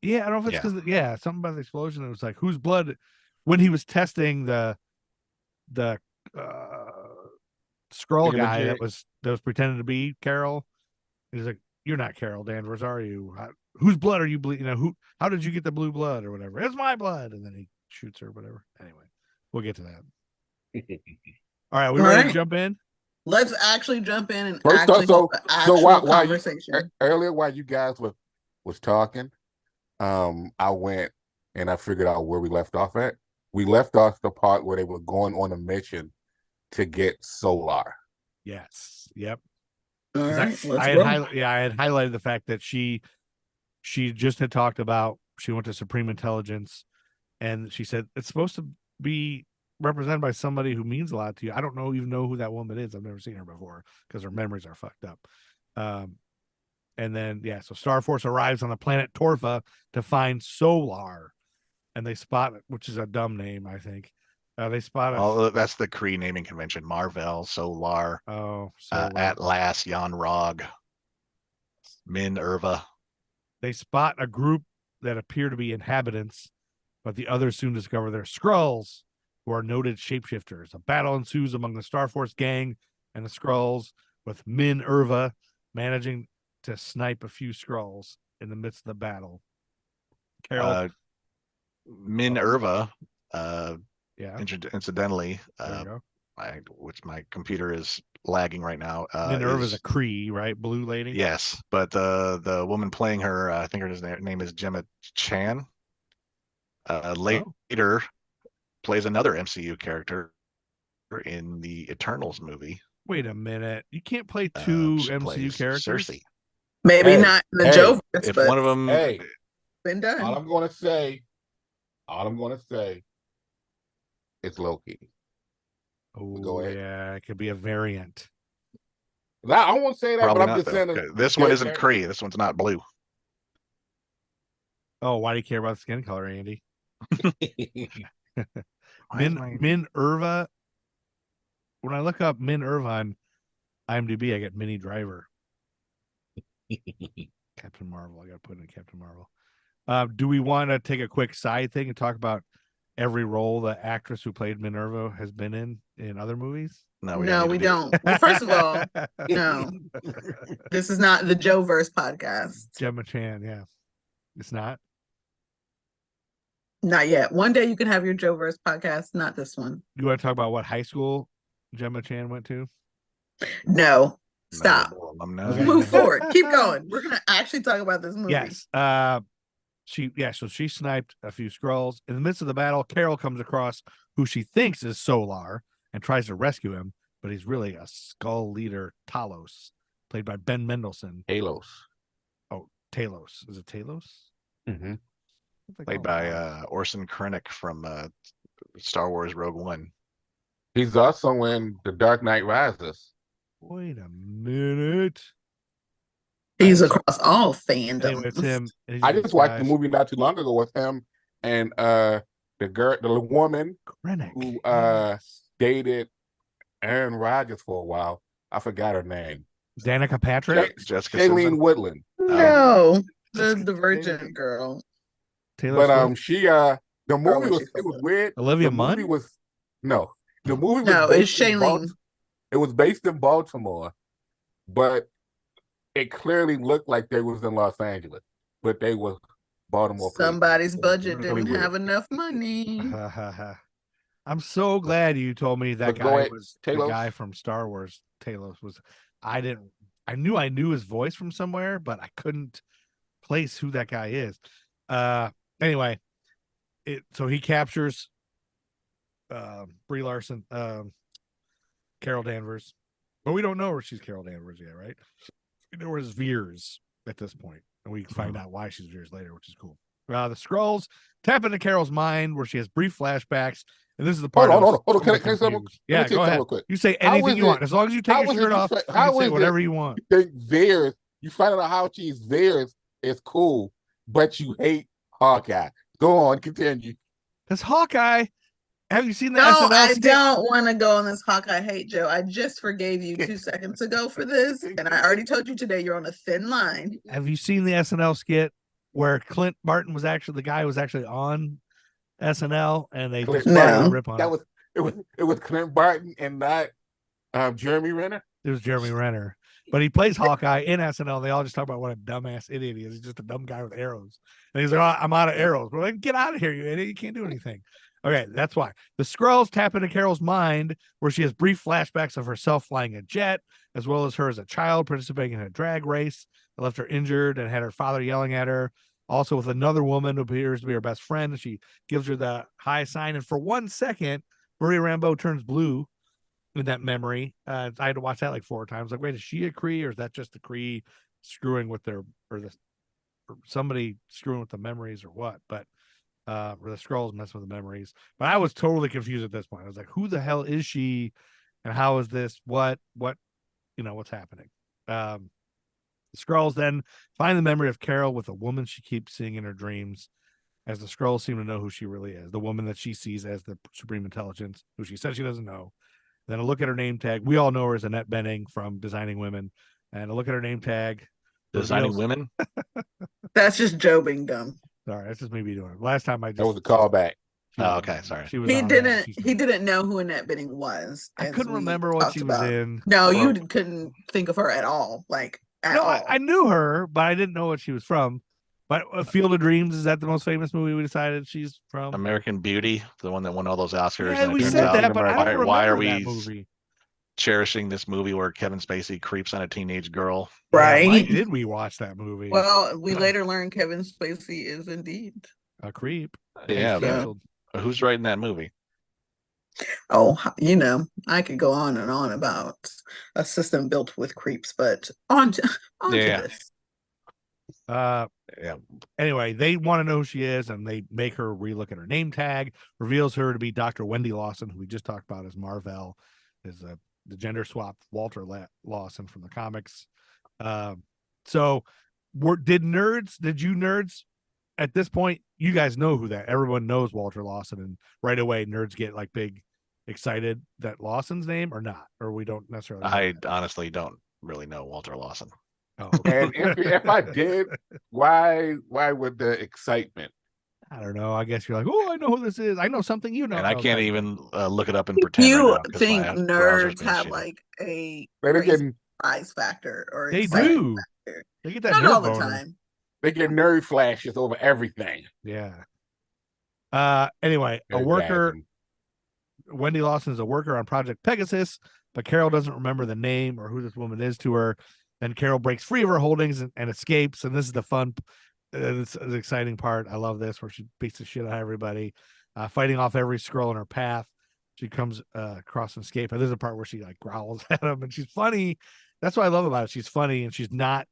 Speaker 8: Yeah, I don't know if it's
Speaker 7: Yeah.
Speaker 8: because something about the explosion. It was like whose blood when he was testing the Skrull
Speaker 3: Thinking
Speaker 8: guy
Speaker 3: legit.
Speaker 8: that was pretending to be Carol. He's like, "You're not Carol Danvers, are you? Whose blood are you bleeding? How did you get the blue blood or whatever? It's my blood." And then he shoots her, or whatever. Anyway, we'll get to that. All right, we
Speaker 9: All
Speaker 8: ready to
Speaker 9: right.
Speaker 8: jump in?
Speaker 9: Let's actually jump in and
Speaker 3: First off,
Speaker 9: actually have an actual
Speaker 3: while you
Speaker 9: conversation.
Speaker 3: earlier while you guys was talking, I went and I figured out where we left off at. We left off the part where they were going on a mission to get Solar.
Speaker 8: Yes. Yep.
Speaker 9: All
Speaker 8: 'Cause
Speaker 9: right, let's
Speaker 8: I
Speaker 9: roll.
Speaker 8: had highlighted the fact that she just had talked about she went to Supreme Intelligence, and she said it's supposed to be represented by somebody who means a lot to you. I don't even know who that woman is. I've never seen her before because her memories are fucked up. And then so Star Force arrives on the planet Torfa to find Solar, and they spot it, which is a dumb name, I think. They spot it.
Speaker 7: Oh, that's the Kree naming convention. Marvel, Solar,
Speaker 8: Solar.
Speaker 7: Atlas, Jan Rog, Min Irva.
Speaker 8: They spot a group that appear to be inhabitants, but the others soon discover they're Skrulls, who are noted shapeshifters. A battle ensues among the Star Force gang and the Skrulls, with Min Irva managing to snipe a few Skrulls in the midst of the battle. Carol,
Speaker 7: Min Irva,
Speaker 8: yeah,
Speaker 7: incidentally,
Speaker 8: there you go.
Speaker 7: which my computer is lagging right now.
Speaker 8: Min Irva's a Kree, right? Blue lady.
Speaker 7: Yes, but the woman playing her, I think her name is Gemma Chan. Later, plays another MCU character in the Eternals movie.
Speaker 8: Wait a minute. You can't play two
Speaker 7: She
Speaker 8: MCU
Speaker 7: plays
Speaker 8: characters.
Speaker 7: Cersei.
Speaker 9: Maybe
Speaker 3: Hey,
Speaker 9: not in the
Speaker 3: hey,
Speaker 9: Joe
Speaker 7: If
Speaker 9: but
Speaker 7: one of them,
Speaker 3: Hey,
Speaker 9: been done.
Speaker 3: all I'm gonna say it's Loki.
Speaker 8: Oh,
Speaker 3: Go ahead.
Speaker 8: yeah, it could be a variant.
Speaker 3: Now, I won't say that,
Speaker 7: probably
Speaker 3: but I'm
Speaker 7: not.
Speaker 3: just
Speaker 7: Though.
Speaker 3: saying.
Speaker 7: Okay, this one isn't Kree. This one's not blue.
Speaker 8: Oh, why do you care about skin color, Andy?
Speaker 7: Why is my-
Speaker 8: Min Irva. When I look up Min Irva on IMDb, I get Minnie Driver. Captain Marvel. I got to put in Captain Marvel. Do we want to take a quick side thing and talk about every role the actress who played Minerva has been in in other movies?
Speaker 7: No,
Speaker 9: No, we
Speaker 7: need to do-
Speaker 9: don't. Well, first of all, no, this is not the Joe Verse podcast.
Speaker 8: Gemma Chan, yeah. It's not.
Speaker 9: Not yet. One day you can have your Joe Verse podcast, not this one.
Speaker 8: You want to talk about what high school Gemma Chan went to?
Speaker 9: No, stop.
Speaker 7: No, alumni.
Speaker 8: Okay.
Speaker 9: Move forward. Keep going. We're gonna actually talk about this movie.
Speaker 8: Yes. So she sniped a few Skrulls. In the midst of the battle, Carol comes across who she thinks is Solar and tries to rescue him, but he's really a Skull leader, Talos, played by Ben Mendelsohn.
Speaker 3: Halos.
Speaker 8: Oh, Talos. Is it Talos?
Speaker 3: Mm-hmm.
Speaker 8: What's they
Speaker 7: Played
Speaker 8: call
Speaker 7: by
Speaker 8: him?
Speaker 7: Orson Krennic from Star Wars Rogue One.
Speaker 3: He's also in The Dark Knight Rises.
Speaker 8: Wait a minute.
Speaker 9: He's across all
Speaker 8: Anyway,
Speaker 9: fandoms.
Speaker 8: it's him. and he's
Speaker 3: I
Speaker 8: in
Speaker 3: just watched the
Speaker 8: disguise.
Speaker 3: movie not too long ago with him and the woman
Speaker 8: Krennic.
Speaker 3: who
Speaker 8: Yes.
Speaker 3: dated Aaron Rodgers for a while. I forgot her name.
Speaker 8: Danica Patrick.
Speaker 7: Jessica
Speaker 3: Shailene
Speaker 7: Simpson.
Speaker 3: Woodland.
Speaker 9: No, the Virgin girl.
Speaker 8: Taylor
Speaker 3: But
Speaker 8: Swift.
Speaker 3: she the movie
Speaker 9: when
Speaker 3: was
Speaker 9: she
Speaker 3: it was
Speaker 9: said
Speaker 3: weird.
Speaker 8: Olivia
Speaker 3: The movie
Speaker 8: Munn?
Speaker 3: was no. The movie was
Speaker 9: No, it's
Speaker 3: based in
Speaker 9: Shailene.
Speaker 3: It was based in Baltimore, but it clearly looked like they was in Los Angeles, but they was Baltimore. people.
Speaker 9: Somebody's
Speaker 3: It was
Speaker 9: budget
Speaker 3: really
Speaker 9: didn't
Speaker 3: weird.
Speaker 9: have enough money.
Speaker 8: I'm so glad you told me that
Speaker 3: But go
Speaker 8: guy
Speaker 3: ahead,
Speaker 8: was
Speaker 3: Talos.
Speaker 8: the guy from Star Wars. Talos was. I knew his voice from somewhere, but I couldn't place who that guy is. Anyway, so he captures Brie Larson, Carol Danvers, but we don't know where she's Carol Danvers yet, right? We know where's Veers at this point, and we find out why she's Veers later, which is cool. The Skrulls tap into Carol's mind where she has brief flashbacks, and this is the part.
Speaker 3: Hold on.
Speaker 8: I was
Speaker 3: Can I
Speaker 8: totally
Speaker 3: say
Speaker 8: confused.
Speaker 3: let me
Speaker 8: Yeah,
Speaker 3: say
Speaker 8: go
Speaker 3: something
Speaker 8: ahead.
Speaker 3: real quick.
Speaker 8: You say
Speaker 3: How
Speaker 8: anything
Speaker 3: is
Speaker 8: you want,
Speaker 3: it-
Speaker 8: as long as you take
Speaker 3: how
Speaker 8: your
Speaker 3: is
Speaker 8: shirt
Speaker 3: it you
Speaker 8: off.
Speaker 3: say-
Speaker 8: You
Speaker 3: how
Speaker 8: can say
Speaker 3: is
Speaker 8: whatever
Speaker 3: it-
Speaker 8: you want.
Speaker 3: Think Veers, you find out how she's Veers is cool, but you hate Hawkeye. Go on, continue.
Speaker 8: Because Hawkeye, have you seen the
Speaker 9: No,
Speaker 8: SNL
Speaker 9: I
Speaker 8: skit?
Speaker 9: don't want to go on this Hawkeye hate, Joe. I just forgave you 2 seconds ago for this, and I already told you today you're on a thin line.
Speaker 8: Have you seen the SNL skit where Clint Barton was actually the guy who was actually on SNL, and they
Speaker 3: Clint
Speaker 8: just
Speaker 9: Barton.
Speaker 8: rip on
Speaker 3: That
Speaker 8: it?
Speaker 3: it was Clint Barton and not Jeremy Renner.
Speaker 8: It was Jeremy Renner, but he plays Hawkeye in SNL. They all just talk about what a dumbass idiot he is. He's just a dumb guy with arrows, and he's like, "Oh, I'm out of arrows." We're like, "Get out of here, you idiot! You can't do anything." Okay, that's why the Skrulls tap into Carol's mind, where she has brief flashbacks of herself flying a jet, as well as her as a child participating in a drag race that left her injured and had her father yelling at her. Also, with another woman who appears to be her best friend, and she gives her the high sign. And for 1 second, Maria Rambeau turns blue in that memory. I had to watch that like 4 times. Like, wait, is she a Kree, or is that just the Kree screwing with or somebody screwing with the memories, or what? But or the Skrulls messing with the memories. But I was totally confused at this point. I was like, who the hell is she, and how is this? What's happening? The Skrulls then find the memory of Carol with a woman she keeps seeing in her dreams, as the Skrulls seem to know who she really is, the woman that she sees as the supreme intelligence, who she says she doesn't know. Then a look at her name tag. We all know her as Annette Bening from Designing Women. And a look at her name tag.
Speaker 7: Designing
Speaker 8: reveals-
Speaker 7: Women.
Speaker 9: That's just Joe being dumb.
Speaker 8: Sorry, that's just me doing it. Last time I just
Speaker 3: That was a callback.
Speaker 8: she was
Speaker 7: Oh,
Speaker 8: on
Speaker 7: okay,
Speaker 8: that.
Speaker 7: sorry.
Speaker 8: She was
Speaker 9: He
Speaker 8: on
Speaker 9: didn't.
Speaker 8: that. She's
Speaker 9: He
Speaker 8: not-
Speaker 9: didn't know who Annette Bening was.
Speaker 8: I
Speaker 9: as
Speaker 8: couldn't
Speaker 9: we
Speaker 8: remember what
Speaker 9: talked
Speaker 8: she was
Speaker 9: about.
Speaker 8: in.
Speaker 9: No,
Speaker 3: Well-
Speaker 9: you couldn't think of her at all. Like at
Speaker 8: No,
Speaker 9: all.
Speaker 8: I knew her, but I didn't know what she was from. But Field of Dreams, is that the most famous movie we decided she's from?
Speaker 7: American Beauty, the one that won all those Oscars.
Speaker 8: Yeah,
Speaker 7: and it
Speaker 8: we
Speaker 7: turns
Speaker 8: said
Speaker 7: out-
Speaker 8: that, but I don't remember
Speaker 7: why are
Speaker 8: that
Speaker 7: we
Speaker 8: movie.
Speaker 7: cherishing this movie where Kevin Spacey creeps on a teenage girl?
Speaker 8: Yeah,
Speaker 9: Right.
Speaker 8: why did we watch that movie?
Speaker 9: Well, we later learned Kevin Spacey is indeed.
Speaker 8: A creep.
Speaker 7: Yeah,
Speaker 8: It's
Speaker 9: Yeah.
Speaker 8: canceled.
Speaker 7: Who's writing that movie?
Speaker 9: Oh, I could go on and on about a system built with creeps, but on to
Speaker 7: Yeah.
Speaker 9: this.
Speaker 8: Uh,
Speaker 7: Yeah,
Speaker 8: anyway, they want to know who she is, and they make her relook at her name tag, reveals her to be Dr. Wendy Lawson, who we just talked about as Marvel, is the gender swapped Walter Lawson from the comics. So did you nerds at this point, you guys know who that, everyone knows Walter Lawson, and right away nerds get like big excited that Lawson's name, or not, or we don't necessarily know
Speaker 7: I
Speaker 8: that?
Speaker 7: honestly don't really know Walter Lawson.
Speaker 8: Oh, okay.
Speaker 3: And if I did, why would the excitement?
Speaker 8: I don't know. I guess you're like, oh, I know who this is. I know something you don't
Speaker 7: And I
Speaker 8: know
Speaker 7: can't
Speaker 8: type
Speaker 7: even
Speaker 8: thing.
Speaker 7: look it up and pretend
Speaker 9: You
Speaker 7: right now because
Speaker 9: think
Speaker 7: my browser's
Speaker 9: nerds
Speaker 7: being
Speaker 9: have
Speaker 7: shitty.
Speaker 9: like a
Speaker 3: They're
Speaker 9: crazy
Speaker 3: getting
Speaker 9: surprise factor or
Speaker 8: They
Speaker 9: excitement
Speaker 8: do.
Speaker 9: factor?
Speaker 8: They get that
Speaker 9: Not
Speaker 8: nerd
Speaker 9: all the
Speaker 8: boner.
Speaker 9: time.
Speaker 3: they get nerd flashes over everything.
Speaker 8: Yeah. Anyway, a
Speaker 3: Nerdgasm.
Speaker 8: worker, Wendy Lawson is a worker on Project Pegasus, but Carol doesn't remember the name or who this woman is to her. Then Carol breaks free of her holdings and escapes. And this is the fun, this is the exciting part. I love this, where she beats the shit out of everybody, fighting off every Skrull in her path. She comes across and escape. And there's a part where she like growls at him, and she's funny. That's what I love about it. She's funny, and she's not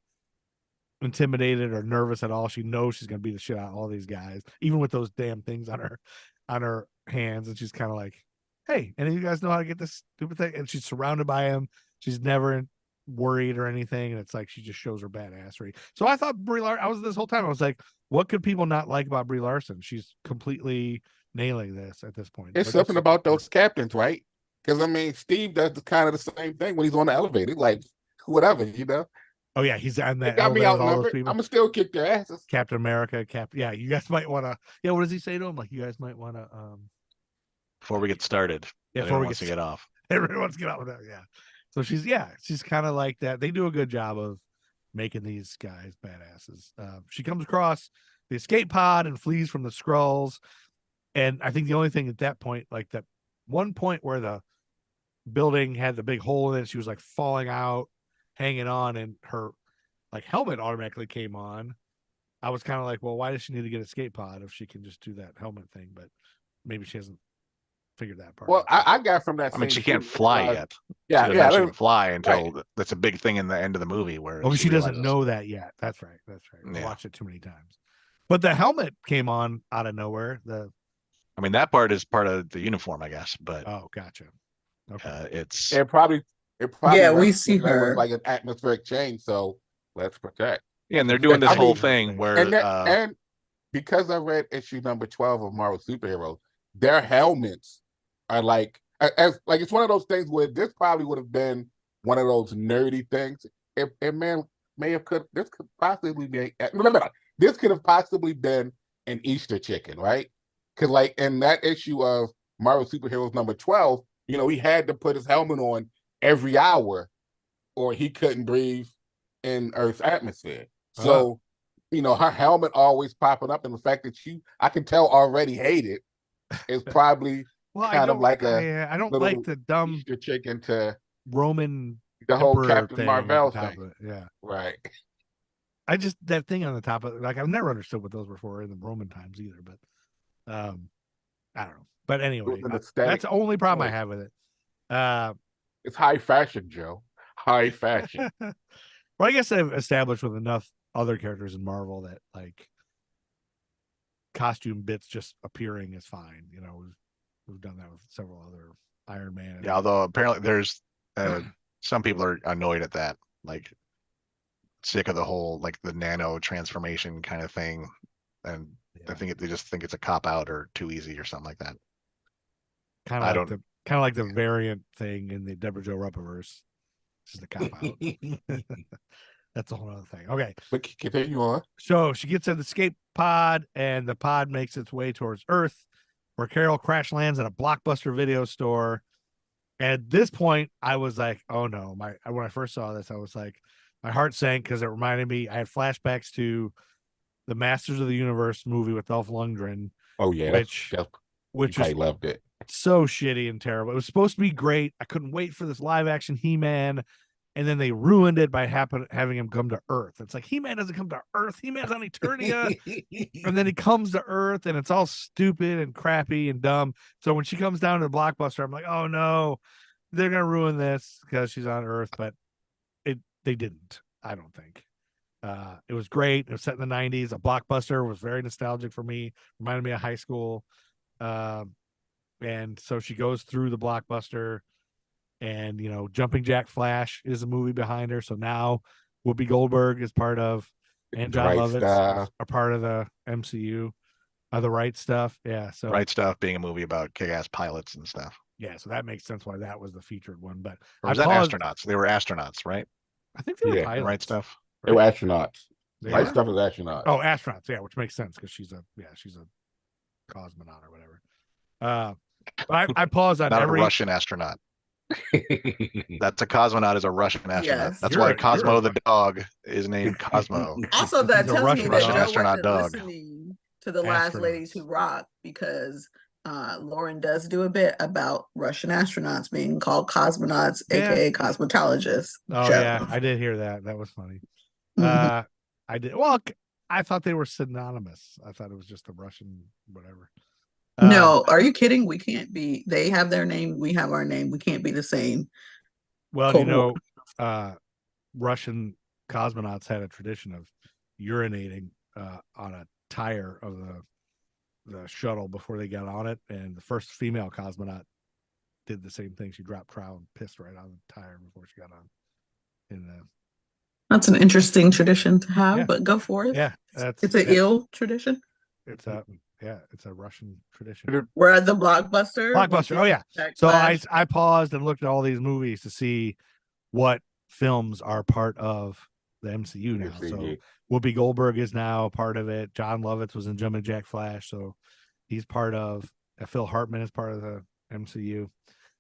Speaker 8: intimidated or nervous at all. She knows she's gonna beat the shit out of all these guys, even with those damn things on her hands. And she's kind of like, hey, any of you guys know how to get this stupid thing? And she's surrounded by him. She's never worried or anything. And it's like she just shows her badassery. So I thought Brie Larson, I was this whole time, I was like, what could people not like about Brie Larson? She's completely nailing this at this point.
Speaker 3: It's
Speaker 8: Like,
Speaker 3: something about those captains, right? Because I mean, Steve does kind of the same thing when he's on the elevator, like whatever, you know.
Speaker 8: Oh yeah, he's on
Speaker 3: They
Speaker 8: that
Speaker 3: got me
Speaker 8: elevator with all those
Speaker 3: outnumbered.
Speaker 8: people.
Speaker 3: I'm gonna still kick their asses.
Speaker 8: Captain America, yeah, you guys might want to. Yeah, what does he say to him? Like, you guys might want to.
Speaker 7: Before we get started,
Speaker 8: Yeah,
Speaker 7: anyone
Speaker 8: before we
Speaker 7: wants to get off.
Speaker 8: Everyone wants to get out with that. Yeah. So she's kind of like that. They do a good job of making these guys badasses. She comes across the escape pod and flees from the Skrulls. And I think the only thing at that point, like that one point where the building had the big hole in it, she was like falling out, hanging on, and her like helmet automatically came on. I was kind of like, well, why does she need to get an escape pod if she can just do that helmet thing? But maybe she hasn't figured that part
Speaker 3: Well,
Speaker 8: out.
Speaker 3: I got from that.
Speaker 7: I mean,
Speaker 3: scene
Speaker 7: she can't
Speaker 3: too,
Speaker 7: fly yet.
Speaker 3: Yeah,
Speaker 7: She
Speaker 3: yeah.
Speaker 7: doesn't actually fly until that's a big thing in the end of the movie where
Speaker 8: Oh, she doesn't
Speaker 7: realizes-
Speaker 8: know that yet. That's right. That's right. I
Speaker 7: Yeah.
Speaker 8: watched it too many times. But the helmet came on out of nowhere.
Speaker 7: I mean, that part is part of the uniform, I guess, but
Speaker 8: Oh, gotcha. Okay.
Speaker 7: it's
Speaker 3: It probably.
Speaker 9: Yeah, we
Speaker 3: recognized
Speaker 9: see
Speaker 3: that was
Speaker 9: her.
Speaker 3: like an atmospheric change. So let's protect.
Speaker 7: yeah, and they're doing this
Speaker 3: I
Speaker 7: whole
Speaker 3: mean,
Speaker 7: thing where
Speaker 3: And because I read issue number 12 of Marvel Superheroes, their helmets are like as like it's one of those things where this probably would have been one of those nerdy things. It may have could this could possibly be this could have possibly been an Easter chicken, right? Because like in that issue of Marvel Superheroes number 12, you know, he had to put his helmet on every hour or he couldn't breathe in Earth's atmosphere. So, you know, her helmet always popping up, and the fact that I can tell already hate it is probably
Speaker 8: Well,
Speaker 3: kind of like
Speaker 8: I don't
Speaker 3: little
Speaker 8: like the dumb
Speaker 3: Easter chicken to
Speaker 8: Roman
Speaker 3: the whole
Speaker 8: emperor
Speaker 3: Captain
Speaker 8: thing
Speaker 3: Marvel
Speaker 8: at the top
Speaker 3: thing.
Speaker 8: of it. Yeah.
Speaker 3: Right.
Speaker 8: I just that thing on the top of like I've never understood what those were for in the Roman times either, but I don't know. But anyway,
Speaker 3: an
Speaker 8: that's
Speaker 3: aesthetic
Speaker 8: the only problem I
Speaker 3: choice.
Speaker 8: have with it.
Speaker 3: It's high fashion, Joe. High fashion.
Speaker 8: Well, I guess I've established with enough other characters in Marvel that like costume bits just appearing is fine. You know, we've done that with several other Iron Man.
Speaker 7: yeah. Although apparently there's some people are annoyed at that, like sick of the whole like the nano transformation kind of thing, and I think they just think it's a cop out or too easy or something like that.
Speaker 8: kind
Speaker 7: I
Speaker 8: of like
Speaker 7: don't-
Speaker 8: the variant thing in the Deborah Joe Rupaverse. This is the cop out. That's a whole other thing. Okay.
Speaker 3: But continue on.
Speaker 8: So she gets in the escape pod, and the pod makes its way towards Earth, where Carol crash lands at a Blockbuster video store. At this point, I was like, "Oh no!" When I first saw this, I was like, my heart sank because it reminded me. I had flashbacks to the Masters of the Universe movie with Dolph Lundgren,
Speaker 3: Oh yeah,
Speaker 8: which
Speaker 3: you
Speaker 8: was
Speaker 3: probably loved it.
Speaker 8: so shitty and terrible. It was supposed to be great. I couldn't wait for this live action He-Man, and then they ruined it by having him come to Earth. It's like He-Man doesn't come to Earth. He-Man's on Eternia, and then he comes to Earth, and it's all stupid and crappy and dumb. So when she comes down to the Blockbuster, I'm like, oh no, they're gonna ruin this because she's on Earth. But they didn't. I don't think. It was great. It was set in the 90s. A Blockbuster was very nostalgic for me. Reminded me of high school. And so she goes through the Blockbuster, and you know, Jumping Jack Flash is a movie behind her. So now Whoopi Goldberg is part of, and John
Speaker 3: Right
Speaker 8: Lovitz
Speaker 3: Stuff.
Speaker 8: are part of the MCU. The Right Stuff. Yeah. So
Speaker 7: Right Stuff being a movie about kick-ass pilots and stuff.
Speaker 8: yeah. So that makes sense why that was the featured one. But
Speaker 7: Or was that astronauts? They were astronauts, right?
Speaker 8: I think they were
Speaker 3: Yeah,
Speaker 8: pilots.
Speaker 7: Right Stuff.
Speaker 3: They were astronauts.
Speaker 8: They
Speaker 3: Right
Speaker 8: were?
Speaker 3: Stuff is astronauts.
Speaker 8: Oh, astronauts. Yeah, which makes sense because she's a cosmonaut or whatever. But I paused on
Speaker 7: Not
Speaker 8: every.
Speaker 7: a Russian astronaut. That's a cosmonaut is a Russian astronaut.
Speaker 9: Yes.
Speaker 7: That's
Speaker 8: You're
Speaker 7: why
Speaker 8: a-
Speaker 7: Cosmo
Speaker 8: you're a
Speaker 7: the dog is named Cosmo.
Speaker 9: Also, that
Speaker 8: He's a
Speaker 9: tells me
Speaker 8: Russian
Speaker 9: that
Speaker 8: dog.
Speaker 9: Joe
Speaker 7: Astronaut
Speaker 9: wasn't
Speaker 7: dog.
Speaker 9: listening to the last ladies
Speaker 8: Astronauts.
Speaker 9: who rock because Lauren does do a bit about Russian astronauts being called cosmonauts,
Speaker 8: Yeah.
Speaker 9: aka cosmetologists.
Speaker 8: Oh
Speaker 9: Joe.
Speaker 8: yeah, I did hear that. That was funny.
Speaker 9: Mhm.
Speaker 8: I did. Well, I thought they were synonymous. I thought it was just a Russian whatever.
Speaker 9: No, are you kidding? We can't be. They have their name. We have our name. We can't be the same.
Speaker 8: Well,
Speaker 9: Cold War.
Speaker 8: Russian cosmonauts had a tradition of urinating on a tire of the shuttle before they got on it, and the first female cosmonaut did the same thing. She dropped trowel and pissed right on the tire before she got on.
Speaker 9: That's an interesting tradition to have,
Speaker 8: Yeah.
Speaker 9: but go for it.
Speaker 8: Yeah, that's
Speaker 9: It's an ill tradition.
Speaker 8: It's a Russian tradition.
Speaker 9: We're at the Blockbuster.
Speaker 8: Blockbuster. Oh yeah.
Speaker 9: Backslash.
Speaker 8: So I paused and looked at all these movies to see what films are part of the MCU now. So
Speaker 3: MCU.
Speaker 8: Whoopi Goldberg is now part of it. John Lovitz was in Jumpin' Jack Flash, so he's part of. Phil Hartman is part of the MCU.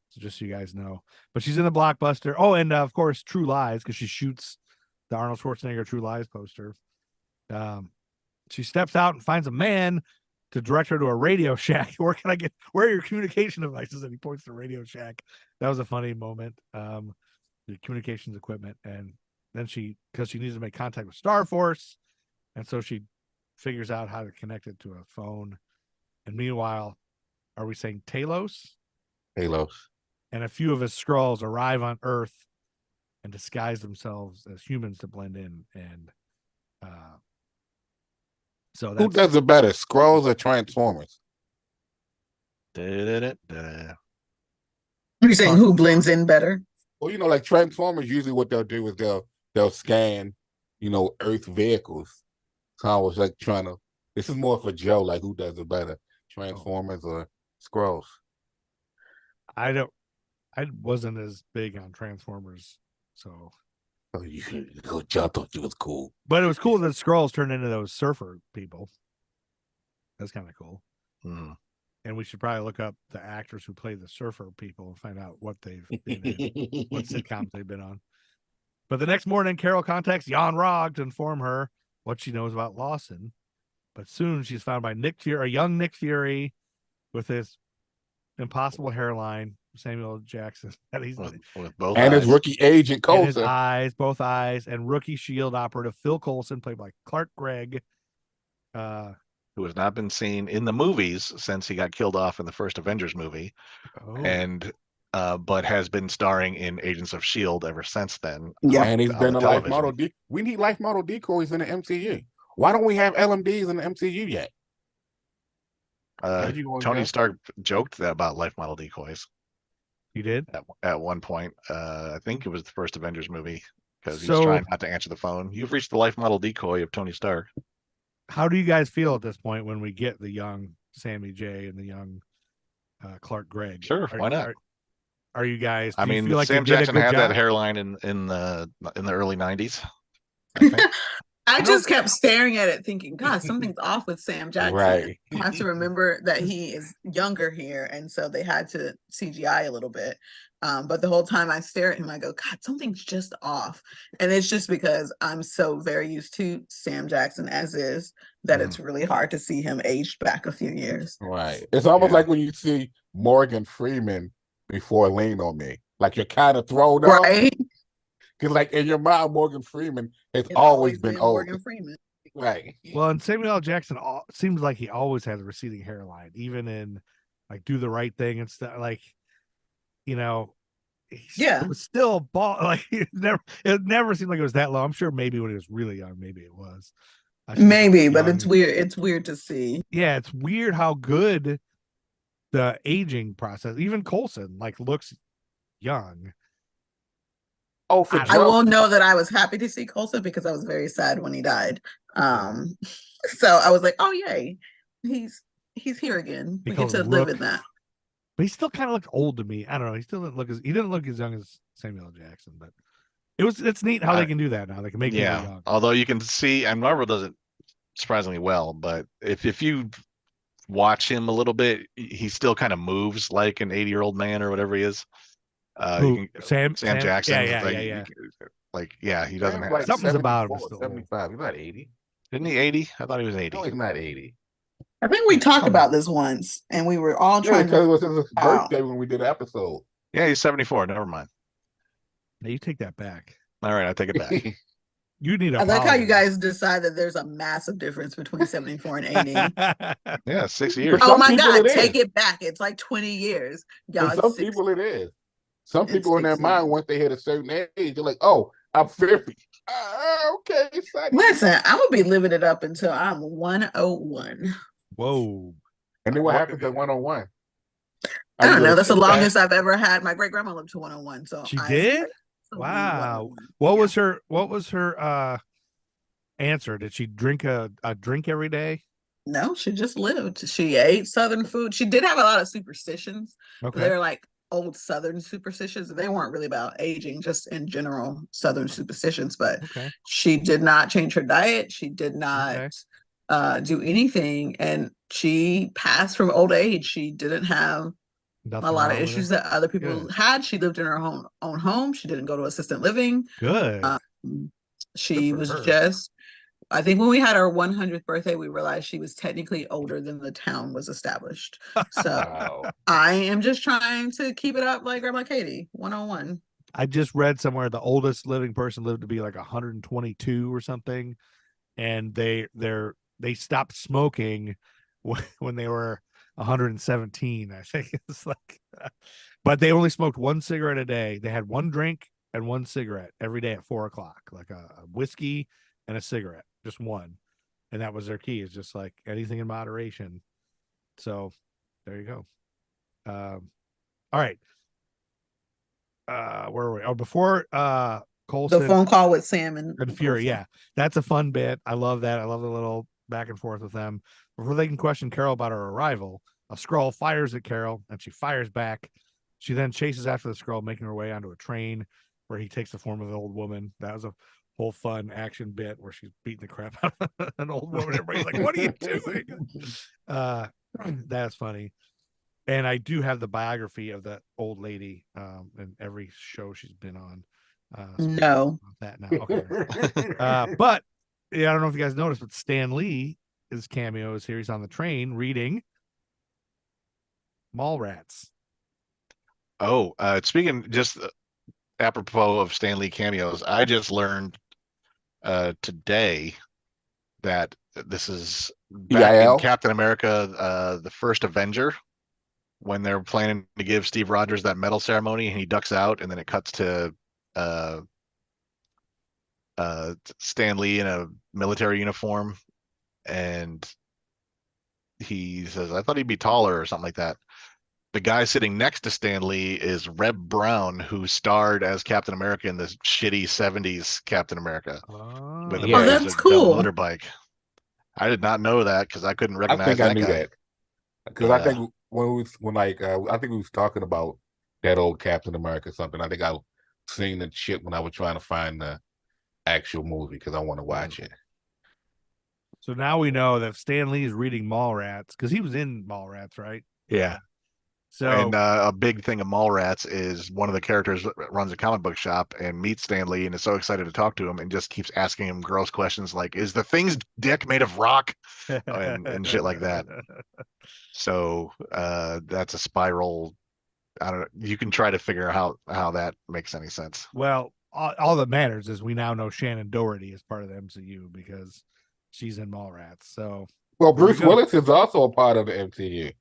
Speaker 8: So just so you guys know, but she's in the Blockbuster. Oh, and of course, True Lies, because she shoots the Arnold Schwarzenegger True Lies poster. She steps out and finds a man to direct her to a Radio Shack. Where are your communication devices? And he points to Radio Shack. That was a funny moment. The communications equipment. And then because she needs to make contact with Star Force. And so she figures out how to connect it to a phone. And meanwhile, are we saying Talos?
Speaker 3: Halos.
Speaker 8: And a few of his Skrulls arrive on Earth and disguise themselves as humans to blend in. And so
Speaker 3: Who
Speaker 8: that's
Speaker 3: does it better, Skrulls or Transformers?
Speaker 7: Da-da-da-da.
Speaker 9: You're saying who blends in better?
Speaker 3: Well, like Transformers, usually what they'll do is they'll scan, Earth vehicles. So I was like this is more for Joe, like who does it better, Transformers or Skrulls?
Speaker 8: I wasn't as big on Transformers, so
Speaker 3: Oh, Joe thought you was cool.
Speaker 8: but it was cool that Skrulls turned into those surfer people. That's kind of cool.
Speaker 7: Mhm.
Speaker 8: And we should probably look up the actors who play the surfer people and find out what they've been in, what sitcoms they've been on. But the next morning, Carol contacts Jan Rog to inform her what she knows about Lawson. But soon she's found by a young Nick Fury with his impossible hairline, Samuel Jackson, that he's
Speaker 7: With both
Speaker 3: And his
Speaker 7: eyes.
Speaker 3: rookie agent
Speaker 8: in his
Speaker 3: Coulson.
Speaker 8: both eyes, and rookie Shield operative Phil Coulson, played by Clark Gregg.
Speaker 7: Who has not been seen in the movies since he got killed off in the first Avengers movie, and but has been starring in Agents of S.H.I.E.L.D. ever since then.
Speaker 9: Yeah.
Speaker 3: And he's
Speaker 7: on
Speaker 3: been
Speaker 7: the
Speaker 3: a life
Speaker 7: television.
Speaker 3: model. We need life model decoys in the MCU. Why don't we have LMDs in the MCU yet? How'd you go on
Speaker 7: Tony
Speaker 3: that?
Speaker 7: Stark joked that about life model decoys
Speaker 8: You did?
Speaker 7: at one point. I think it was the first Avengers movie because he's
Speaker 8: So-
Speaker 7: trying not to answer the phone. You've reached the life model decoy of Tony Stark.
Speaker 8: How do you guys feel at this point when we get the young Sammy J and the young Clark Gregg?
Speaker 7: Sure, why not?
Speaker 8: Are you guys?
Speaker 7: I
Speaker 8: do you
Speaker 7: mean,
Speaker 8: feel like they
Speaker 7: Sam
Speaker 8: did a
Speaker 7: Jackson
Speaker 8: good
Speaker 7: had that
Speaker 8: job?
Speaker 7: hairline in the early '90s. I think.
Speaker 9: I just kept staring at it thinking, God, something's off with Sam Jackson.
Speaker 3: Right.
Speaker 9: I have to remember that he is younger here. And so they had to CGI a little bit. But the whole time I stare at him, I go, God, something's just off. And it's just because I'm so very used to Sam Jackson as is that it's really hard to see him aged back a few years.
Speaker 3: Right. It's almost
Speaker 8: Yeah.
Speaker 3: like when you see Morgan Freeman before Lean on Me. Like you're kind of thrown off.
Speaker 9: Right?
Speaker 3: Because like in your mind, Morgan Freeman has
Speaker 9: It's
Speaker 3: always been old.
Speaker 9: Morgan Freeman.
Speaker 3: Right.
Speaker 8: Well, and Samuel L. Jackson seems like he always has a receding hairline, even in like Do the Right Thing and stuff. Like,
Speaker 9: Yeah.
Speaker 8: it was still bald. Like it never seemed like it was that low. I'm sure maybe when he was really young, maybe it was. I should
Speaker 9: Maybe,
Speaker 8: look
Speaker 9: but
Speaker 8: young.
Speaker 9: it's weird. It's weird to see.
Speaker 8: Yeah, it's weird how good the aging process. Even Coulson like looks young.
Speaker 3: Oh, for
Speaker 8: I
Speaker 9: I
Speaker 3: Joe.
Speaker 9: will know that I was happy to see Coulson because I was very sad when he died. So I was like, oh yay, he's here again. We get
Speaker 8: Because
Speaker 9: to live
Speaker 8: look-
Speaker 9: in that.
Speaker 8: But he still kind of looked old to me. I don't know. He didn't look as young as Samuel L. Jackson, but it's neat how they can do that now. They can make people
Speaker 7: Yeah,
Speaker 8: young.
Speaker 7: although you can see, and Marvel does it surprisingly well. But if you watch him a little bit, he still kind of moves like an 80-year-old man or whatever he is.
Speaker 8: Who, Sam
Speaker 7: Sam Jackson.
Speaker 8: Yeah,
Speaker 7: like,
Speaker 8: yeah.
Speaker 7: Like, yeah, he doesn't
Speaker 3: Sam's
Speaker 7: have
Speaker 3: like
Speaker 8: Something's about him
Speaker 3: 74,
Speaker 8: is still old.
Speaker 3: 75. He's not 80.
Speaker 7: Isn't he 80? I thought he was 80.
Speaker 3: No, he's not 80.
Speaker 9: I think we talked
Speaker 7: Come
Speaker 9: about this once, and we were all
Speaker 3: Yeah,
Speaker 9: trying
Speaker 3: because it
Speaker 9: to.
Speaker 3: was his
Speaker 9: Wow.
Speaker 3: birthday when we did the episode.
Speaker 7: Yeah, he's 74. Never mind.
Speaker 8: Now you take that back.
Speaker 7: All right, I take it back.
Speaker 8: You need a.
Speaker 9: I like how you guys decide that there's a massive difference between 74 and 80.
Speaker 7: Yeah, 6 years.
Speaker 9: Oh
Speaker 3: Some
Speaker 9: my
Speaker 3: people
Speaker 9: God,
Speaker 3: it
Speaker 9: take
Speaker 3: is.
Speaker 9: it back. It's like 20 years. Y'all,
Speaker 3: For
Speaker 9: it's
Speaker 3: some
Speaker 9: 60.
Speaker 3: people, it is. Some
Speaker 9: It's
Speaker 3: people in their
Speaker 9: 60.
Speaker 3: mind, once they hit a certain age, they're like, "Oh, I'm 50." Okay, son.
Speaker 9: Listen, I'm gonna be living it up until I'm 101.
Speaker 8: Whoa.
Speaker 3: And then what happens at 101?
Speaker 9: I don't know. That's the
Speaker 3: Are you gonna
Speaker 9: longest I've ever had. My great grandma lived to 101. So
Speaker 8: She
Speaker 9: I
Speaker 8: did?
Speaker 9: expect to be
Speaker 8: Wow.
Speaker 9: 101.
Speaker 8: What
Speaker 9: Yeah.
Speaker 8: was her answer? Did she drink a drink every day?
Speaker 9: No, she just lived. She ate Southern food. She did have a lot of superstitions. But
Speaker 8: Okay.
Speaker 9: they're like old Southern superstitions. They weren't really about aging, just in general Southern superstitions. But
Speaker 8: Okay.
Speaker 9: she did not change her diet. She did not
Speaker 8: Okay.
Speaker 9: do anything, and she passed from old age. She didn't have
Speaker 8: Nothing
Speaker 9: a lot
Speaker 8: wrong
Speaker 9: of
Speaker 8: with
Speaker 9: issues
Speaker 8: her?
Speaker 9: that other people
Speaker 8: Good.
Speaker 9: had. She lived in her own home. She didn't go to assisted living.
Speaker 8: Good.
Speaker 9: She
Speaker 8: for
Speaker 9: was
Speaker 8: her.
Speaker 9: just. I think when we had our 100th birthday, we realized she was technically older than the town was established. So
Speaker 3: Wow.
Speaker 9: I am just trying to keep it up like Grandma Katie, 101.
Speaker 8: I just read somewhere the oldest living person lived to be like 122 or something, and they stopped smoking when they were 117. I think it's like, but they only smoked one cigarette a day. They had one drink and one cigarette every day at 4 o'clock, like a whiskey and a cigarette, just one, and that was their key. Is just like anything in moderation. So there you go. All right. Where were we? Oh, before Colson
Speaker 9: The phone call with Sam and
Speaker 8: Fury,
Speaker 9: Colson.
Speaker 8: yeah, that's a fun bit. I love that. I love the little back and forth with them. Before they can question Carol about her arrival, a Skrull fires at Carol, and she fires back. She then chases after the Skrull, making her way onto a train where he takes the form of an old woman. That was a whole fun action bit where she's beating the crap out of an old woman. Everybody's like, "What are you doing?" That's funny. And I do have the biography of that old lady in every show she's been on. So
Speaker 9: No.
Speaker 8: that now. Okay. But yeah, I don't know if you guys noticed, but Stan Lee, his cameo is here. He's on the train reading Mallrats.
Speaker 7: Oh, speaking just apropos of Stan Lee cameos, I just learned today that this is back in
Speaker 3: EIL?
Speaker 7: Captain America, the first Avenger, when they're planning to give Steve Rogers that medal ceremony, and he ducks out, and then it cuts to Stan Lee in a military uniform, and he says, "I thought he'd be taller," or something like that. The guy sitting next to Stan Lee is Reb Brown, who starred as Captain America in this shitty 70s Captain America with the
Speaker 3: Yeah.
Speaker 9: Oh, that's
Speaker 7: the
Speaker 9: cool.
Speaker 7: motorbike. I did not know that because I couldn't
Speaker 3: I
Speaker 7: recognize
Speaker 3: think
Speaker 7: that
Speaker 3: I knew
Speaker 7: guy.
Speaker 3: that because I
Speaker 7: Yeah.
Speaker 3: think I think we was talking about that old Captain America or something. I think I seen the shit when I was trying to find the actual movie because I want to watch it.
Speaker 8: So now we know that Stan Lee is reading Mallrats because he was in Mallrats, right?
Speaker 7: Yeah.
Speaker 8: So
Speaker 7: And a big thing of Mallrats is one of the characters runs a comic book shop and meets Stan Lee and is so excited to talk to him and just keeps asking him gross questions like, "Is the Thing's dick made of rock?" and shit like that. So that's a spiral. I don't know. You can try to figure out how that makes any sense.
Speaker 8: Well, all that matters is we now know Shannon Doherty is part of the MCU because she's in Mallrats. So
Speaker 3: Well,
Speaker 8: There we
Speaker 3: Bruce
Speaker 8: go.
Speaker 3: Willis is also a part of the MCU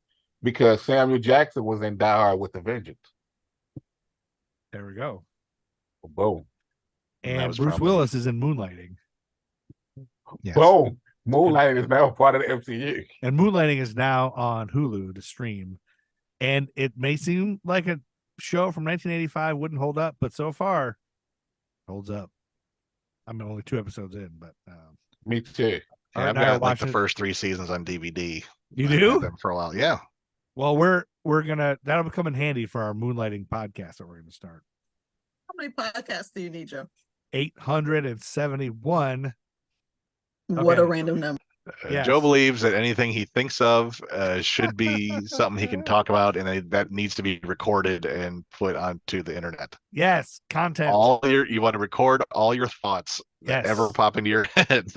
Speaker 3: because Samuel Jackson was in Die Hard with a Vengeance.
Speaker 8: there we go.
Speaker 3: Boom.
Speaker 7: And that
Speaker 8: And
Speaker 7: was
Speaker 8: Bruce
Speaker 7: probably-
Speaker 8: Willis is in Moonlighting.
Speaker 7: Yes.
Speaker 3: Boom. Moonlight is now a part of the MCU.
Speaker 8: And Moonlighting is now on Hulu to stream. And it may seem like a show from 1985 wouldn't hold up, but so far holds up. I'm only 2 episodes in, but
Speaker 3: Me too.
Speaker 8: Art
Speaker 7: Yeah, I've
Speaker 8: and I are
Speaker 7: got like
Speaker 8: watching
Speaker 7: the
Speaker 8: it.
Speaker 7: first 3 seasons on DVD.
Speaker 8: You
Speaker 7: I've had
Speaker 8: do?
Speaker 7: them for a while. Yeah.
Speaker 8: Well, we're gonna that'll come in handy for our Moonlighting podcast that we're gonna start.
Speaker 9: How many podcasts do you need, Joe?
Speaker 8: 871.
Speaker 9: What a
Speaker 8: Okay.
Speaker 9: random number.
Speaker 8: Yes.
Speaker 7: Joe believes that anything he thinks of should be something he can talk about, and that needs to be recorded and put onto the internet.
Speaker 8: Yes, content.
Speaker 7: You want to record all your thoughts that ever
Speaker 8: Yes.
Speaker 7: pop into your head.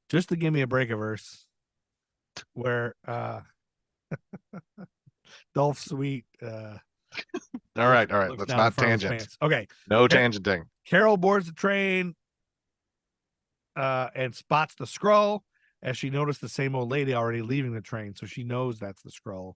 Speaker 8: Just to give me a break a verse where Dolph Sweet
Speaker 7: All right.
Speaker 8: looks
Speaker 7: Let's
Speaker 8: down the
Speaker 7: not
Speaker 8: front of his
Speaker 7: tangent.
Speaker 8: pants. Okay.
Speaker 7: No
Speaker 8: Okay.
Speaker 7: tangenting.
Speaker 8: Carol boards the train and spots the Skrull as she noticed the same old lady already leaving the train. So she knows that's the Skrull,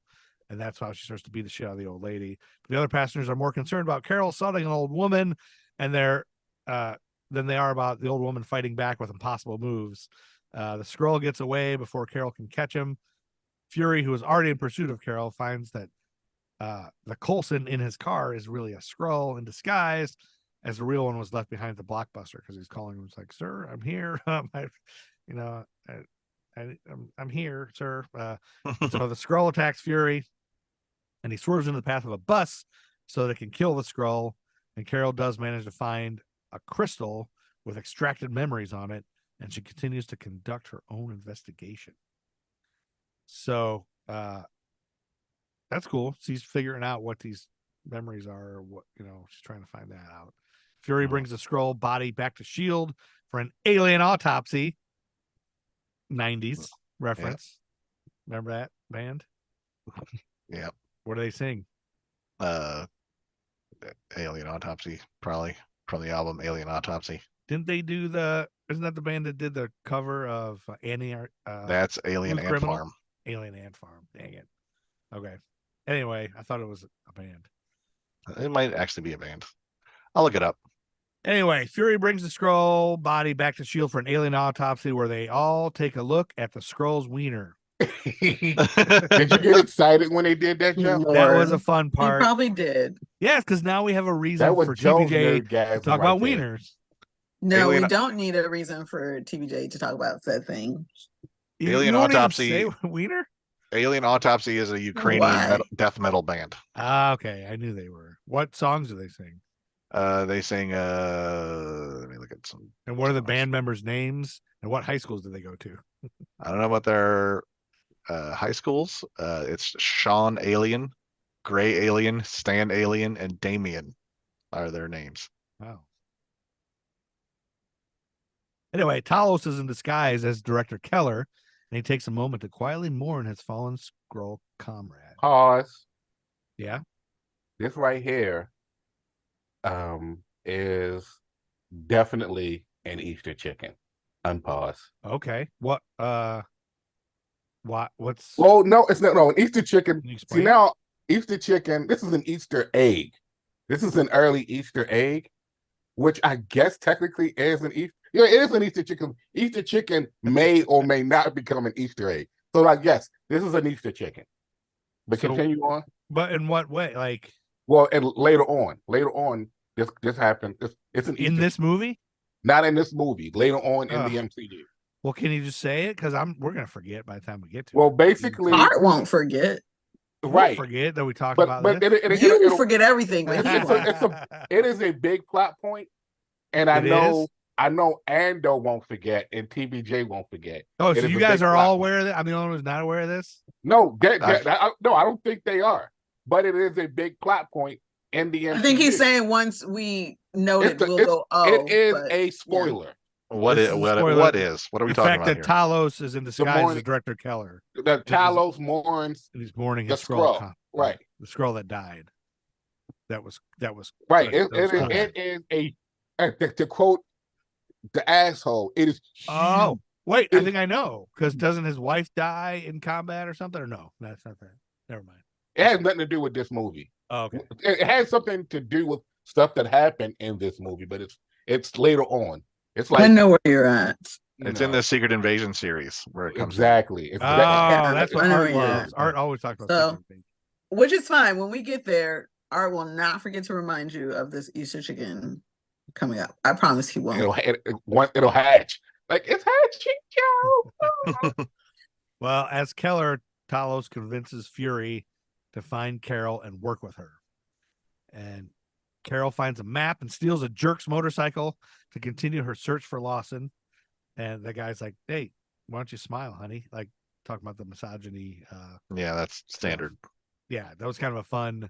Speaker 8: and that's how she starts to beat the shit out of the old lady. The other passengers are more concerned about Carol assaulting an old woman, and than they are about the old woman fighting back with impossible moves. The Skrull gets away before Carol can catch him. Fury, who is already in pursuit of Carol, finds that the Coulson in his car is really a Skrull in disguise, as the real one was left behind at the Blockbuster, because he's calling him. It's like, "Sir, I'm here. I'm here, sir." So the Skrull attacks Fury, and he swerves into the path of a bus so that it can kill the Skrull. And Carol does manage to find a crystal with extracted memories on it, and she continues to conduct her own investigation. So that's cool. She's figuring out what these memories are, or what, she's trying to find that out. Fury brings the Skrull body back to S.H.I.E.L.D. for an alien autopsy. 90s reference. Remember that band?
Speaker 7: Yeah.
Speaker 8: What do they sing?
Speaker 7: Alien Autopsy, probably from the album Alien Autopsy.
Speaker 8: Didn't they do isn't that the band that did the cover of Annie?
Speaker 7: That's Alien
Speaker 8: Smooth
Speaker 7: Ant
Speaker 8: Criminal?
Speaker 7: Farm.
Speaker 8: Alien Ant Farm. Dang it. Okay. Anyway, I thought it was a band.
Speaker 7: It might actually be a band. I'll look it up.
Speaker 8: Anyway, Fury brings the Skrull body back to S.H.I.E.L.D. for an alien autopsy where they all take a look at the Skrull's wiener.
Speaker 3: Did you get excited when they did that, Jeff?
Speaker 8: That was a
Speaker 9: Lord.
Speaker 8: fun
Speaker 9: You
Speaker 8: part.
Speaker 9: probably did.
Speaker 8: Yes, because now we have a reason
Speaker 3: That was
Speaker 8: for
Speaker 3: Joe's
Speaker 8: TBJ
Speaker 3: nerdgasm
Speaker 8: to talk
Speaker 3: right
Speaker 8: about
Speaker 3: there.
Speaker 8: wieners.
Speaker 9: No,
Speaker 7: Alien-
Speaker 9: we don't need a reason for TBJ to talk about said thing.
Speaker 7: Alien
Speaker 8: won't even
Speaker 7: autopsy.
Speaker 8: say wiener?
Speaker 7: Alien Autopsy is a Ukrainian
Speaker 9: Why?
Speaker 7: death metal band.
Speaker 8: Ah, okay. I knew they were. What songs do they sing?
Speaker 7: They sing let me look at some.
Speaker 8: And what are the
Speaker 7: songs.
Speaker 8: band members' names? And what high schools do they go to?
Speaker 7: I don't know about their high schools. It's Sean Alien, Gray Alien, Stan Alien, and Damien are their names.
Speaker 8: Wow. Anyway, Talos is in disguise as Director Keller, and he takes a moment to quietly mourn his fallen Skrull comrade.
Speaker 3: Pause.
Speaker 8: Yeah.
Speaker 3: This right here is definitely an Easter chicken. Unpause.
Speaker 8: Okay. What's
Speaker 3: Oh no, it's not. No, an Easter chicken.
Speaker 8: Can you
Speaker 3: See
Speaker 8: explain?
Speaker 3: now, Easter chicken. This is an Easter egg. This is an early Easter egg, which I guess technically is an Easter. Yeah, it is an Easter chicken. Easter chicken may or may not become an Easter egg. So, like, yes, this is an Easter chicken. But
Speaker 8: So-
Speaker 3: continue on.
Speaker 8: But in what way? Like
Speaker 3: Well, and later on, this happened. It's an
Speaker 8: in
Speaker 3: Easter,
Speaker 8: this movie?
Speaker 3: not in this movie. Later on in
Speaker 8: Ugh.
Speaker 3: the MCU.
Speaker 8: Well, can you just say it? Because we're gonna forget by the time we get to
Speaker 3: Well,
Speaker 8: it.
Speaker 3: basically,
Speaker 9: Art won't forget.
Speaker 8: We'll
Speaker 3: right.
Speaker 8: forget that we talked
Speaker 3: But
Speaker 8: about
Speaker 3: but
Speaker 8: this.
Speaker 9: You
Speaker 3: it'll-
Speaker 9: forget everything when he
Speaker 3: It's
Speaker 9: watches.
Speaker 3: it is a big plot point, and I
Speaker 8: It
Speaker 3: know
Speaker 8: is?
Speaker 3: Ando won't forget, and TBJ won't forget.
Speaker 8: Oh,
Speaker 3: It
Speaker 8: so
Speaker 3: is
Speaker 8: you
Speaker 3: a
Speaker 8: guys
Speaker 3: big
Speaker 8: are
Speaker 3: plot
Speaker 8: all
Speaker 3: point.
Speaker 8: aware of that? I'm the only one who's not aware of this.
Speaker 3: No,
Speaker 7: I-
Speaker 3: no, I don't think they are. But it is a big plot point in the MCU.
Speaker 9: I think he's saying once we note it, we'll go, oh.
Speaker 3: it is
Speaker 9: but-
Speaker 3: a spoiler.
Speaker 7: What
Speaker 8: This
Speaker 7: is
Speaker 8: is a
Speaker 7: what,
Speaker 8: spoiler.
Speaker 7: what is? What are we
Speaker 8: The
Speaker 7: talking
Speaker 8: fact
Speaker 7: about
Speaker 8: that
Speaker 7: here?
Speaker 8: Talos is in disguise as
Speaker 3: morning-
Speaker 8: Director Keller,
Speaker 3: The Talos mourns,
Speaker 8: and he's mourning
Speaker 3: The
Speaker 8: his Skrull.
Speaker 3: Skrull, right.
Speaker 8: The Skrull that died. That was
Speaker 3: right.
Speaker 8: that was cool.
Speaker 3: It is to quote the asshole. It is
Speaker 8: Oh, wait, I
Speaker 3: It-
Speaker 8: think I know. Because doesn't his wife die in combat or something? Or no, that's not that. Never mind.
Speaker 3: It has nothing to do with this movie.
Speaker 8: Oh, okay.
Speaker 3: It has something to do with stuff that happened in this movie, but it's later on. It's like
Speaker 9: I know where you're at.
Speaker 7: It's in the Secret Invasion series where it comes.
Speaker 3: exactly.
Speaker 8: Oh,
Speaker 9: Yeah,
Speaker 8: that's what
Speaker 9: I know
Speaker 8: Art
Speaker 9: where you're
Speaker 8: loves.
Speaker 9: at.
Speaker 8: Art always talks about
Speaker 9: So-
Speaker 8: secret things.
Speaker 9: Which is fine. When we get there, Art will not forget to remind you of this Easter chicken coming up. I promise he won't.
Speaker 3: It'll hatch. Like it's hatching, Joe.
Speaker 8: Well, as Keller, Talos convinces Fury to find Carol and work with her. And Carol finds a map and steals a jerk's motorcycle to continue her search for Lawson. And the guy's like, hey, why don't you smile, honey? Like talking about the misogyny.
Speaker 7: Yeah, that's standard.
Speaker 8: Yeah, that was kind of a fun,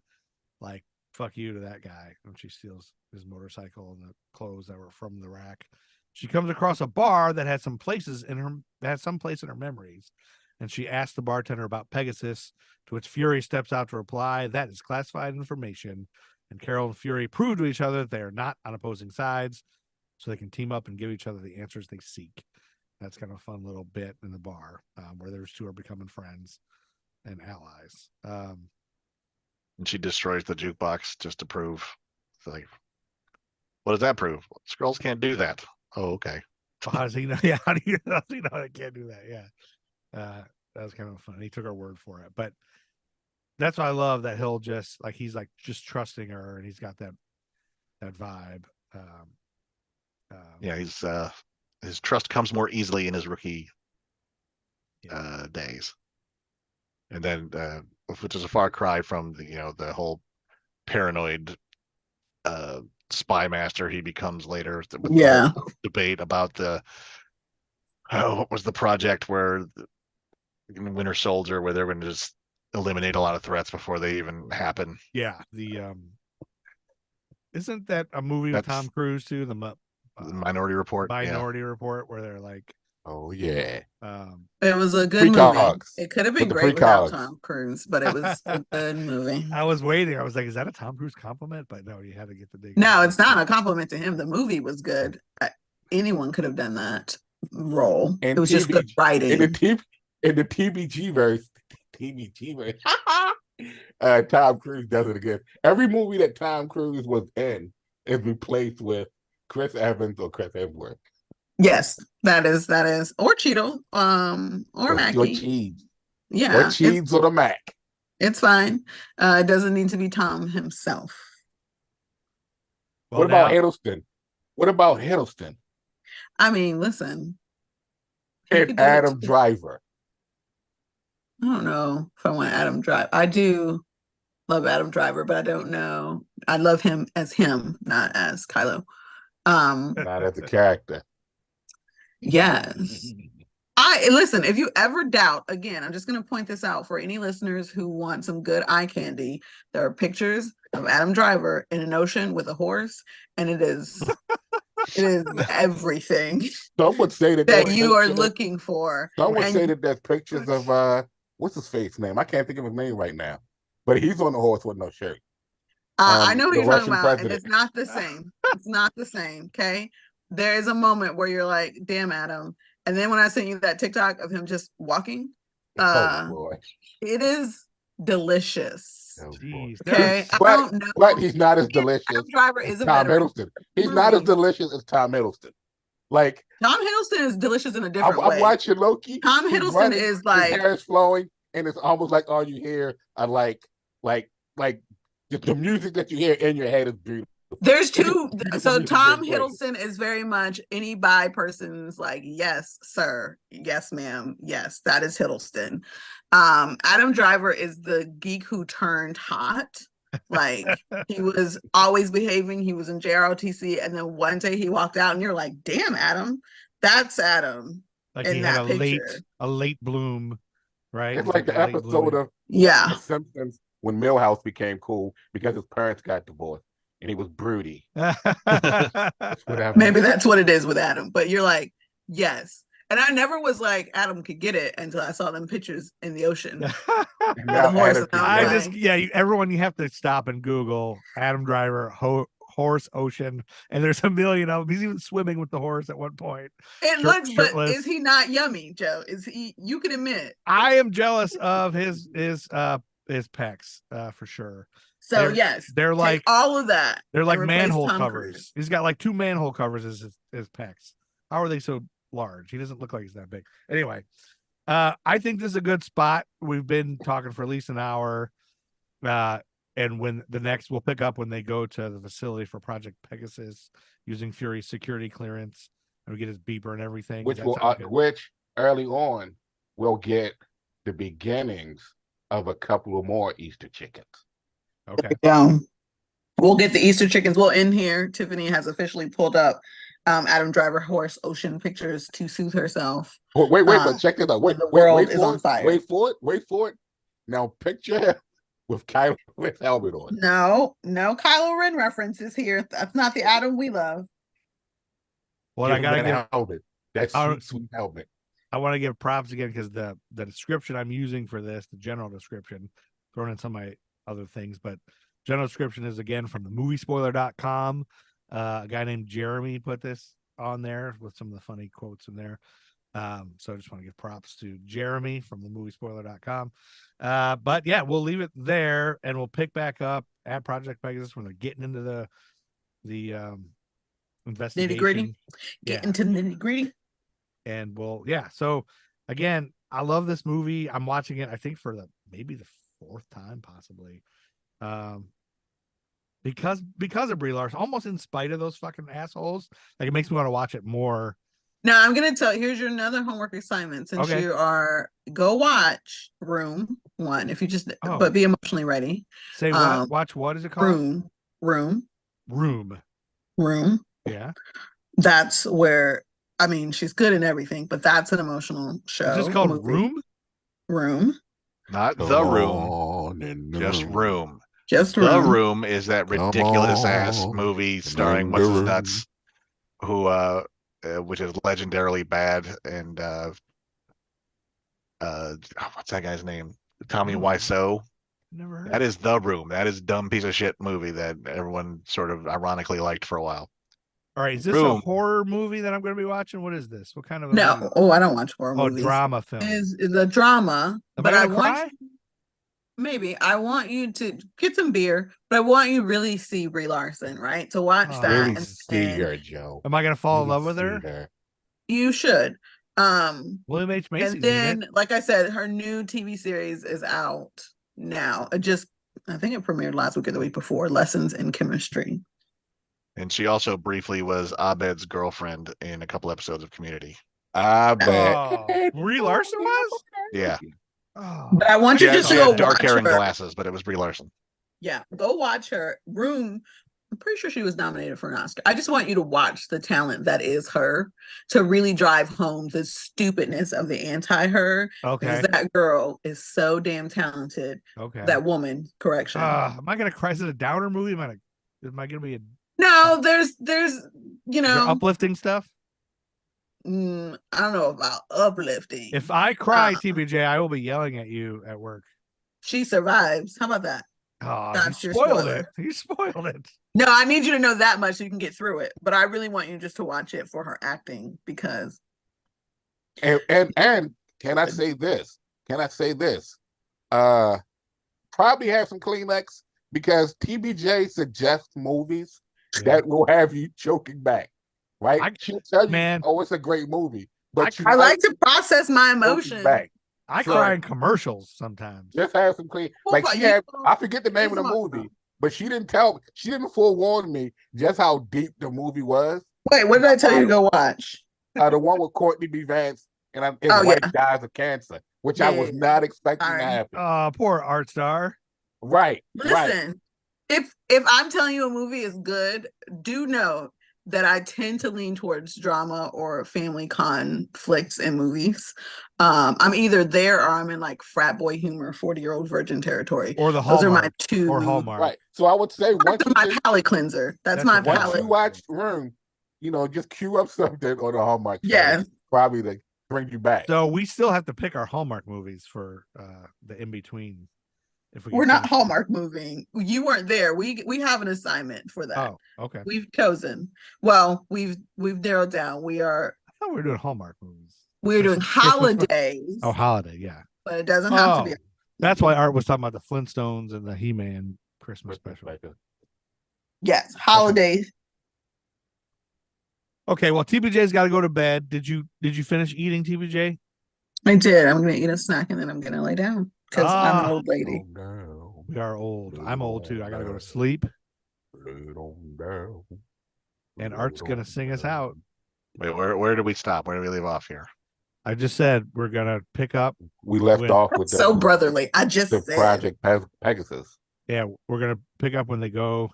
Speaker 8: like, fuck you to that guy when she steals his motorcycle and the clothes that were from the rack. She comes across a bar that had some place in her memories, and she asks the bartender about Pegasus, to which Fury steps out to reply, that is classified information. And Carol and Fury prove to each other that they are not on opposing sides, so they can team up and give each other the answers they seek. That's kind of a fun little bit in the bar where those two are becoming friends and allies.
Speaker 7: And she destroys the jukebox just to prove, it's like, what does that prove? Skrulls can't do that. Oh, okay.
Speaker 8: How does he know? Yeah, how do you know I can't do that? Yeah. That was kind of fun. He took our word for it. But that's why I love that he'll just like he's like just trusting her, and he's got that vibe.
Speaker 7: Yeah, he's his trust comes more easily in his rookie days. And then which is a far cry from the whole paranoid spy master he becomes later. With the whole debate about what was the project where Winter Soldier, where they're going to just eliminate a lot of threats before they even happen.
Speaker 8: Yeah, isn't that a movie with Tom Cruise too? The
Speaker 7: Minority Report.
Speaker 8: Minority Report, where they're like,
Speaker 3: oh yeah,
Speaker 9: it was a good movie. It could have been great without Tom Cruise, but it was a good movie.
Speaker 8: I was waiting. I was like, is that a Tom Cruise compliment? But no, you had to get the dig.
Speaker 9: No, it's not a compliment to him. The movie was good. Anyone could have done that role. And it was just good writing.
Speaker 3: In the TBG verse, Tom Cruise does it again. Every movie that Tom Cruise was in is replaced with Chris Evans or Chris Hemsworth.
Speaker 9: Yes, that is, or Cheeto, or Mackie,
Speaker 3: or Cheese.
Speaker 9: Yeah,
Speaker 3: or Cheese or the Mac.
Speaker 9: It's fine. It doesn't need to be Tom himself.
Speaker 3: Well, what about Hiddleston? What about Hiddleston?
Speaker 9: I mean, listen.
Speaker 3: And Adam Driver.
Speaker 9: I don't know if I want Adam Driver. I do love Adam Driver, but I don't know. I love him, not as Kylo.
Speaker 3: Not as a character.
Speaker 9: Yes. Listen, if you ever doubt, again, I'm just going to point this out for any listeners who want some good eye candy. There are pictures of Adam Driver in an ocean with a horse, and it is everything.
Speaker 3: Some would say that
Speaker 9: you are looking for.
Speaker 3: Some would say that there's pictures of what's his face name? I can't think of his name right now, but he's on the horse with no shirt.
Speaker 9: I know what you're talking about, and it's not the same. It's not the same. Okay, there is a moment where you're like, "Damn, Adam." And then when I sent you that TikTok of him just walking, it is delicious.
Speaker 3: Oh,
Speaker 9: okay,
Speaker 3: but he's not as delicious.
Speaker 9: Adam Driver is
Speaker 3: Tom Hiddleston. He's not as delicious as Tom Hiddleston. Like
Speaker 9: Tom Hiddleston is delicious in a different way.
Speaker 3: I'm watching Loki.
Speaker 9: Tom Hiddleston is like
Speaker 3: his hair is flowing, and it's almost like all you hear are like the music that you hear in your head is beautiful.
Speaker 9: There's two. So Tom Hiddleston is very much any bi person's like, yes, sir. Yes, ma'am. Yes, that is Hiddleston. Adam Driver is the geek who turned hot. Like he was always behaving. He was in JROTC, and then one day he walked out, and you're like, "Damn, Adam, that's Adam."
Speaker 8: Like he had a late bloom, right?
Speaker 3: It's like the episode of
Speaker 9: The
Speaker 3: Simpsons when Milhouse became cool because his parents got divorced. And he was broody.
Speaker 9: Maybe that's what it is with Adam. But you're like, yes. And I never was like, Adam could get it until I saw them pictures in the ocean.
Speaker 8: Everyone, you have to stop and Google Adam Driver horse ocean, and there's a million of them. He's even swimming with the horse at one point.
Speaker 9: It looks, but is he not yummy, Joe? Is he? You can admit.
Speaker 8: I am jealous of his pecs for sure.
Speaker 9: So
Speaker 8: they're like
Speaker 9: all of that.
Speaker 8: They're like manhole covers. He's got like 2 manhole covers as his pecs. How are they so large? He doesn't look like he's that big. Anyway, I think this is a good spot. We've been talking for at least an hour. And when we'll pick up when they go to the facility for Project Pegasus using Fury's security clearance, and we get his beeper and everything.
Speaker 3: Which early on we'll get the beginnings of a couple of more Easter chickens.
Speaker 8: Okay.
Speaker 9: We'll get the Easter chickens. Well, in here, Tiffany has officially pulled up Adam Driver horse Ocean Pictures to soothe herself.
Speaker 3: Wait,
Speaker 9: Uh,
Speaker 3: but check this out.
Speaker 9: when
Speaker 3: Wait,
Speaker 9: the
Speaker 3: wait,
Speaker 9: world
Speaker 3: wait
Speaker 9: is
Speaker 3: for
Speaker 9: on
Speaker 3: it.
Speaker 9: fire.
Speaker 3: Wait for it. Now picture him with Kylo with helmet on.
Speaker 9: No Kylo Ren references here. That's not the Adam we love.
Speaker 8: What
Speaker 3: Give
Speaker 8: I
Speaker 3: him
Speaker 8: gotta
Speaker 3: that
Speaker 8: give,
Speaker 3: helmet. That
Speaker 8: I'll-
Speaker 3: sweet helmet.
Speaker 8: I want to give props again because the description I'm using for this, the general description, thrown in some of my other things, but general description is again from the moviespoiler.com. A guy named Jeremy put this on there with some of the funny quotes in there. So I just want to give props to Jeremy from the moviespoiler.com. But yeah, we'll leave it there and we'll pick back up at Project Pegasus when they're getting into the investigation.
Speaker 9: Nitty-gritty.
Speaker 8: Yeah.
Speaker 9: Get into the nitty gritty.
Speaker 8: And so again, I love this movie. I'm watching it, I think, for maybe the fourth time, possibly. Because of Brie Larson, almost in spite of those fucking assholes. Like, it makes me want to watch it more.
Speaker 9: Now I'm gonna tell you, here's your another homework assignment. Since
Speaker 8: Okay.
Speaker 9: you are go watch Room 1 if you just
Speaker 8: Oh.
Speaker 9: but be emotionally ready.
Speaker 8: Say what?
Speaker 9: Um,
Speaker 8: Watch what is it called?
Speaker 9: Room.
Speaker 8: Room. Yeah.
Speaker 9: That's where she's good in everything, but that's an emotional show.
Speaker 8: Is this called
Speaker 9: movie.
Speaker 8: Room?
Speaker 9: Room.
Speaker 7: Not the room,
Speaker 3: On in the
Speaker 7: just room.
Speaker 9: Just
Speaker 7: The
Speaker 9: Room.
Speaker 7: Room is that
Speaker 3: Come
Speaker 7: ridiculous ass
Speaker 3: on,
Speaker 7: movie starring
Speaker 3: in
Speaker 7: what's
Speaker 3: the
Speaker 7: his
Speaker 3: room.
Speaker 7: nuts, who which is legendarily bad, and what's that guy's name? Tommy
Speaker 8: Oh.
Speaker 7: Wiseau.
Speaker 8: Never heard.
Speaker 7: That is The Room. That is dumb piece of shit movie that everyone sort of ironically liked for a while.
Speaker 8: All right. Is this
Speaker 7: Room.
Speaker 8: a horror movie that I'm going to be watching? What is this? What kind of a
Speaker 9: No,
Speaker 8: movie?
Speaker 9: I don't watch horror
Speaker 8: Oh,
Speaker 9: movies.
Speaker 8: drama film.
Speaker 9: Is the drama,
Speaker 8: Am
Speaker 9: but
Speaker 8: I
Speaker 9: I
Speaker 8: gonna
Speaker 9: want
Speaker 8: cry?
Speaker 9: maybe I want you to get some beer, but I want you to really see Brie Larson, right? To watch
Speaker 8: Oh.
Speaker 9: that,
Speaker 3: Really
Speaker 9: and
Speaker 3: see her, Joe.
Speaker 8: Am I going to fall in
Speaker 3: Really
Speaker 8: love with her?
Speaker 3: see her.
Speaker 9: you should.
Speaker 8: William H. Macy's
Speaker 9: And
Speaker 8: in
Speaker 9: then,
Speaker 8: it.
Speaker 9: like I said, her new TV series is out now. I think it premiered last week or the week before. Lessons in Chemistry.
Speaker 7: And she also briefly was Abed's girlfriend in a couple episodes of Community.
Speaker 3: I bet.
Speaker 8: Oh, Brie Larson was?
Speaker 7: Yeah,
Speaker 8: Oh.
Speaker 9: But I want
Speaker 7: she
Speaker 9: you
Speaker 7: had,
Speaker 9: just
Speaker 7: she
Speaker 9: to go
Speaker 7: had dark
Speaker 9: watch
Speaker 7: hair and
Speaker 9: her.
Speaker 7: glasses, but it was Brie Larson.
Speaker 9: Yeah, go watch her. Room. I'm pretty sure she was nominated for an Oscar. I just want you to watch the talent that is her to really drive home the stupidness of the anti-her.
Speaker 8: Okay.
Speaker 9: Because that girl is so damn talented.
Speaker 8: Okay.
Speaker 9: That woman, correction.
Speaker 8: Am I going to cry? Is it a downer movie? Am I going to be
Speaker 9: No, there's
Speaker 8: is there uplifting stuff?
Speaker 9: I don't know about uplifting.
Speaker 8: If I cry,
Speaker 9: Uh,
Speaker 8: TBJ, I will be yelling at you at work.
Speaker 9: She survives. How about that?
Speaker 8: Oh,
Speaker 9: That's
Speaker 8: you
Speaker 9: your
Speaker 8: spoiled
Speaker 9: spoiler.
Speaker 8: it. You spoiled it.
Speaker 9: No, I need you to know that much so you can get through it. But I really want you just to watch it for her acting because
Speaker 3: And can I say this? Probably have some Kleenex because TBJ suggests movies that will have you choking back. Right? She'll tell you,
Speaker 8: man.
Speaker 3: oh, it's a great movie. But
Speaker 9: I like to process my
Speaker 3: choking
Speaker 9: emotions.
Speaker 3: back.
Speaker 8: I
Speaker 3: Sure.
Speaker 8: cry in commercials sometimes.
Speaker 3: Just have some clean.
Speaker 9: Well,
Speaker 3: Like
Speaker 9: but
Speaker 3: she
Speaker 9: you
Speaker 3: had,
Speaker 9: know,
Speaker 3: I forget the name of the
Speaker 9: it's not-
Speaker 3: movie, but she didn't forewarn me just how deep the movie was.
Speaker 9: Wait, what did I tell you to go watch?
Speaker 3: The one with Courtney B. Vance and his
Speaker 9: Oh,
Speaker 3: wife
Speaker 9: yeah.
Speaker 3: dies of cancer, which I was
Speaker 9: Yeah.
Speaker 3: not expecting
Speaker 9: Sorry.
Speaker 3: to happen.
Speaker 8: Poor art star.
Speaker 3: Right.
Speaker 9: Listen, if I'm telling you a movie is good, do know that I tend to lean towards drama or family conflicts in movies. I'm either there or I'm in like frat boy humor, 40-year-old virgin territory.
Speaker 8: Or the
Speaker 9: Those are my
Speaker 8: Hallmark.
Speaker 9: two.
Speaker 8: Or Hallmark.
Speaker 3: Right. So I would say
Speaker 9: That's my palate cleanser. That's my
Speaker 8: what-
Speaker 3: once
Speaker 9: palate.
Speaker 3: you watch Room, just cue up something on the Hallmark. channel,
Speaker 9: Yeah.
Speaker 3: Probably to bring you back.
Speaker 8: So we still have to pick our Hallmark movies for the in between. If we
Speaker 9: We're
Speaker 8: can
Speaker 9: not
Speaker 8: finish.
Speaker 9: Hallmark moving. You weren't there. We have an assignment for that.
Speaker 8: Oh, okay.
Speaker 9: We've chosen. Well, we've narrowed down.
Speaker 8: I thought we were doing Hallmark movies.
Speaker 9: We're doing
Speaker 8: Christmas- Christmas-
Speaker 9: holidays,
Speaker 8: Oh, holiday, yeah.
Speaker 9: but it doesn't have to be.
Speaker 8: That's why Art was talking about the Flintstones and the He-Man Christmas special.
Speaker 9: Yes, holidays.
Speaker 8: Okay, well, TBJ's got to go to bed. Did you finish eating, TBJ?
Speaker 9: I did. I'm gonna eat a snack and then I'm gonna lay down because I'm
Speaker 8: Ah.
Speaker 9: an old lady.
Speaker 8: We are old. I'm old too. I got to go to sleep. And Art's gonna sing us out.
Speaker 7: Wait, where did we stop? Where did we leave off here?
Speaker 8: I just said we're gonna pick up.
Speaker 3: We left
Speaker 8: When-
Speaker 3: off with
Speaker 9: So brotherly. I just
Speaker 3: the
Speaker 9: said.
Speaker 3: Project Pegasus.
Speaker 8: Yeah, we're gonna pick up when they go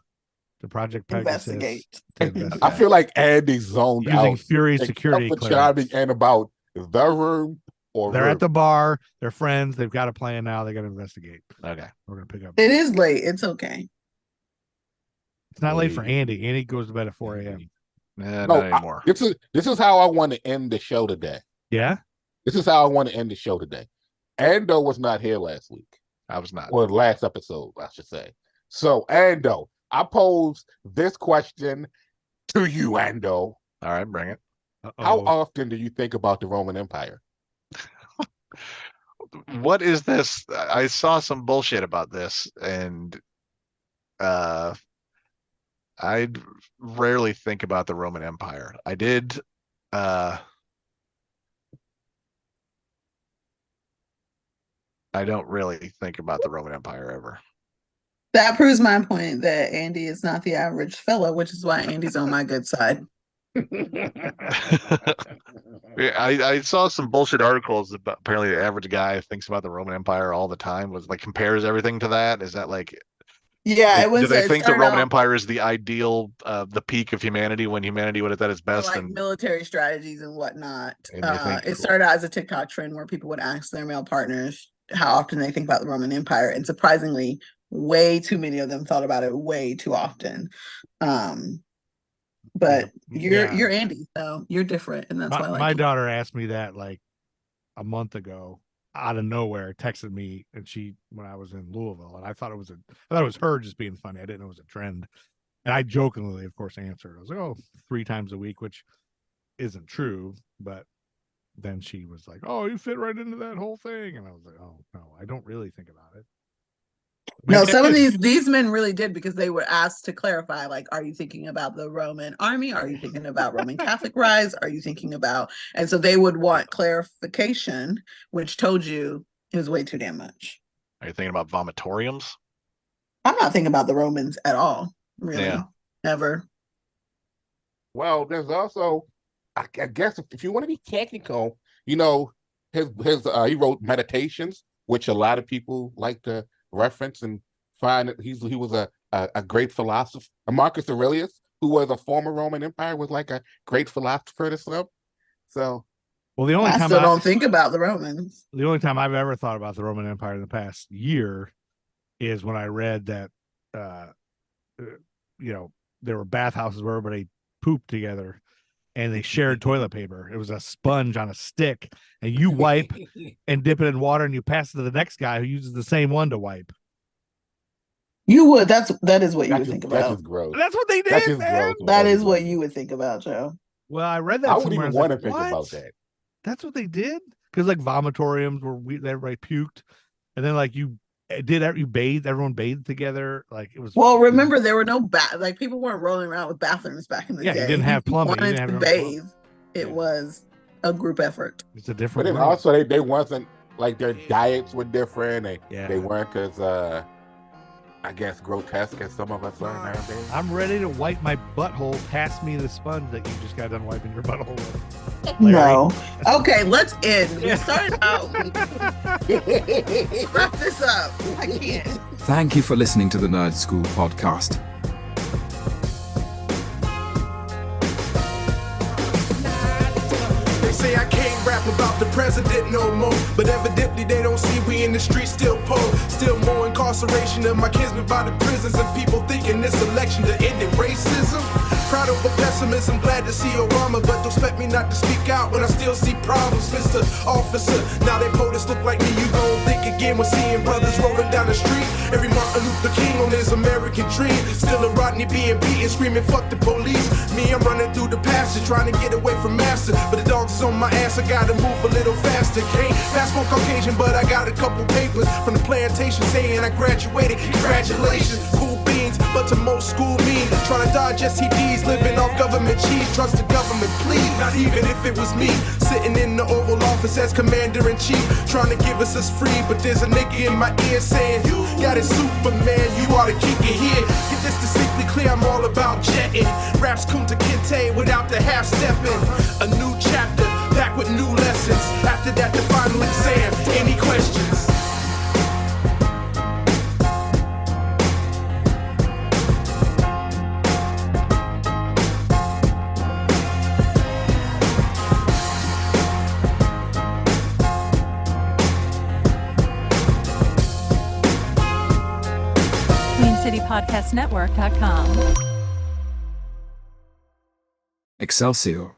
Speaker 8: to Project Pegasus.
Speaker 9: Investigate.
Speaker 8: To investigate.
Speaker 3: I feel like Andy's zoned
Speaker 8: Using
Speaker 3: out.
Speaker 8: Fury
Speaker 3: except
Speaker 8: security
Speaker 3: for
Speaker 8: clearance.
Speaker 3: chiming in about the room or
Speaker 8: They're
Speaker 3: room.
Speaker 8: at the bar. They're friends. They've got a plan now. They got to investigate.
Speaker 7: Okay.
Speaker 8: We're gonna pick up.
Speaker 9: It is late. It's okay.
Speaker 8: It's not late for Andy. Andy goes to bed at 4 a.m.
Speaker 7: No,
Speaker 3: No,
Speaker 7: not anymore.
Speaker 3: this is how I want to end the show today.
Speaker 8: Yeah.
Speaker 3: This is how I want to end the show today. Ando was not here last week.
Speaker 7: I was not.
Speaker 3: Or last episode, I should say. So, Ando, I pose this question to you, Ando.
Speaker 7: All right, bring it.
Speaker 3: How
Speaker 8: Uh-oh.
Speaker 3: often do you think about the Roman Empire?
Speaker 7: What is this? I saw some bullshit about this, and I rarely think about the Roman Empire. I did. I don't really think about the Roman Empire ever.
Speaker 9: That proves my point that Andy is not the average fellow, which is why Andy's on my good side.
Speaker 7: Yeah, I saw some bullshit articles about apparently the average guy thinks about the Roman Empire all the time, was like compares everything to that. Is that like,
Speaker 9: Yeah, it was.
Speaker 7: do they
Speaker 9: it
Speaker 7: think the
Speaker 9: started
Speaker 7: Roman
Speaker 9: out
Speaker 7: Empire is the ideal, the peak of humanity when humanity was at its
Speaker 9: for,
Speaker 7: best?
Speaker 9: like
Speaker 7: And
Speaker 9: military strategies and whatnot.
Speaker 7: And you think-
Speaker 9: It started out as a TikTok trend where people would ask their male partners how often they think about the Roman Empire, and surprisingly, way too many of them thought about it way too often. But
Speaker 8: Yeah.
Speaker 9: you're Andy, so you're different, and that's why I like
Speaker 8: My
Speaker 9: you.
Speaker 8: daughter asked me that like a month ago out of nowhere, texted me, and when I was in Louisville, and I thought it was her just being funny. I didn't know it was a trend. And I jokingly, of course, answered. I was like, "Oh, 3 times a week," which isn't true, but then she was like, "Oh, you fit right into that whole thing." And I was like, "Oh, no, I don't really think about it."
Speaker 9: No,
Speaker 8: Maybe I
Speaker 9: some of
Speaker 8: did.
Speaker 9: these men really did, because they were asked to clarify, like, are you thinking about the Roman army? Are you thinking about Roman Catholic rise? Are you thinking about, and so they would want clarification, which told you it was way too damn much.
Speaker 7: are you thinking about vomitoriums?
Speaker 9: I'm not thinking about the Romans at all, really.
Speaker 7: Yeah.
Speaker 9: Never.
Speaker 3: Well, there's also, I guess, if you want to be technical, you know, he wrote Meditations, which a lot of people like to reference and find that he was a great philosopher. Marcus Aurelius, who was a former Roman Empire, was like a great philosopher to some. So,
Speaker 8: Well, the only
Speaker 9: I
Speaker 8: time
Speaker 9: still don't think about the Romans.
Speaker 8: the only time I've ever thought about the Roman Empire in the past year is when I read that, there were bathhouses where everybody pooped together and they shared toilet paper. It was a sponge on a stick, and you wipe and dip it in water and you pass it to the next guy who uses the same one to wipe.
Speaker 9: You would. That is what you would
Speaker 3: that's
Speaker 9: think
Speaker 3: just, that's
Speaker 9: about.
Speaker 3: just gross.
Speaker 8: That's what they
Speaker 3: That's
Speaker 8: did,
Speaker 3: just
Speaker 8: man.
Speaker 3: gross.
Speaker 9: That is what you would think about, Joe.
Speaker 8: Well, I read that
Speaker 3: I
Speaker 8: somewhere.
Speaker 3: wouldn't even
Speaker 8: was
Speaker 3: want
Speaker 8: like,
Speaker 3: to think about
Speaker 8: "What?
Speaker 3: that.
Speaker 8: That's what they did?" Because like vomitoriums where everybody puked, and then like you bathed, everyone bathed together. Like it was.
Speaker 9: Well, remember there were no like people weren't rolling around with bathrooms back in the
Speaker 8: Yeah,
Speaker 9: day.
Speaker 8: you didn't have
Speaker 9: If you
Speaker 8: plumbing. You
Speaker 9: wanted
Speaker 8: didn't
Speaker 9: to
Speaker 8: have your own
Speaker 9: bathe. It was a group effort.
Speaker 8: It's a
Speaker 3: But
Speaker 8: different.
Speaker 3: then
Speaker 8: world.
Speaker 3: also they wasn't like their diets were different.
Speaker 8: Yeah.
Speaker 3: They weren't as I guess grotesque as some of us are nowadays.
Speaker 8: I'm ready to wipe my butthole. Pass me the sponge that you just got done wiping your butthole with.
Speaker 9: No. Okay, let's end. We started out. Wrap this up. I can't.
Speaker 6: Thank you for listening to the Nerd School podcast.
Speaker 2: They say I can't rap about the president no more, but evidently they don't see we in the streets still poor. Still more incarceration of my kinsmen by the prisons, and people thinking this election to end in racism. Proud of a pessimism, glad to see Obama, but don't expect me not to speak out when I still see problems, Mr. Officer. Now they POTUS look like me, you gon' think again when seeing brothers rolling down the street. Every Martin Luther King on his American dream. Still a Rodney being beaten, screaming fuck the police. Me, I'm running through the pasture, trying to get away from master, but the dogs is on my ass, I gotta move a little faster. Can't pass for Caucasian, but I got a couple papers from the plantation saying I graduated. Congratulations, cool beans, but to most school me, trying to dodge STDs, living off government cheese. Trust the government, please. Not even if it was me, sitting in the Oval Office as commander-in-chief, trying to give us free, but there's a nigga in my ear saying, you got it, Superman, you ought to kick it here. Get this distinctly clear, I'm all about jetting. Raps Kunta Kinte without the half-stepping. A new chapter, back with new lessons. After that, the final exam. Any questions?
Speaker 1: QueenCityPodcastNetwork.com.
Speaker 6: Excelsior.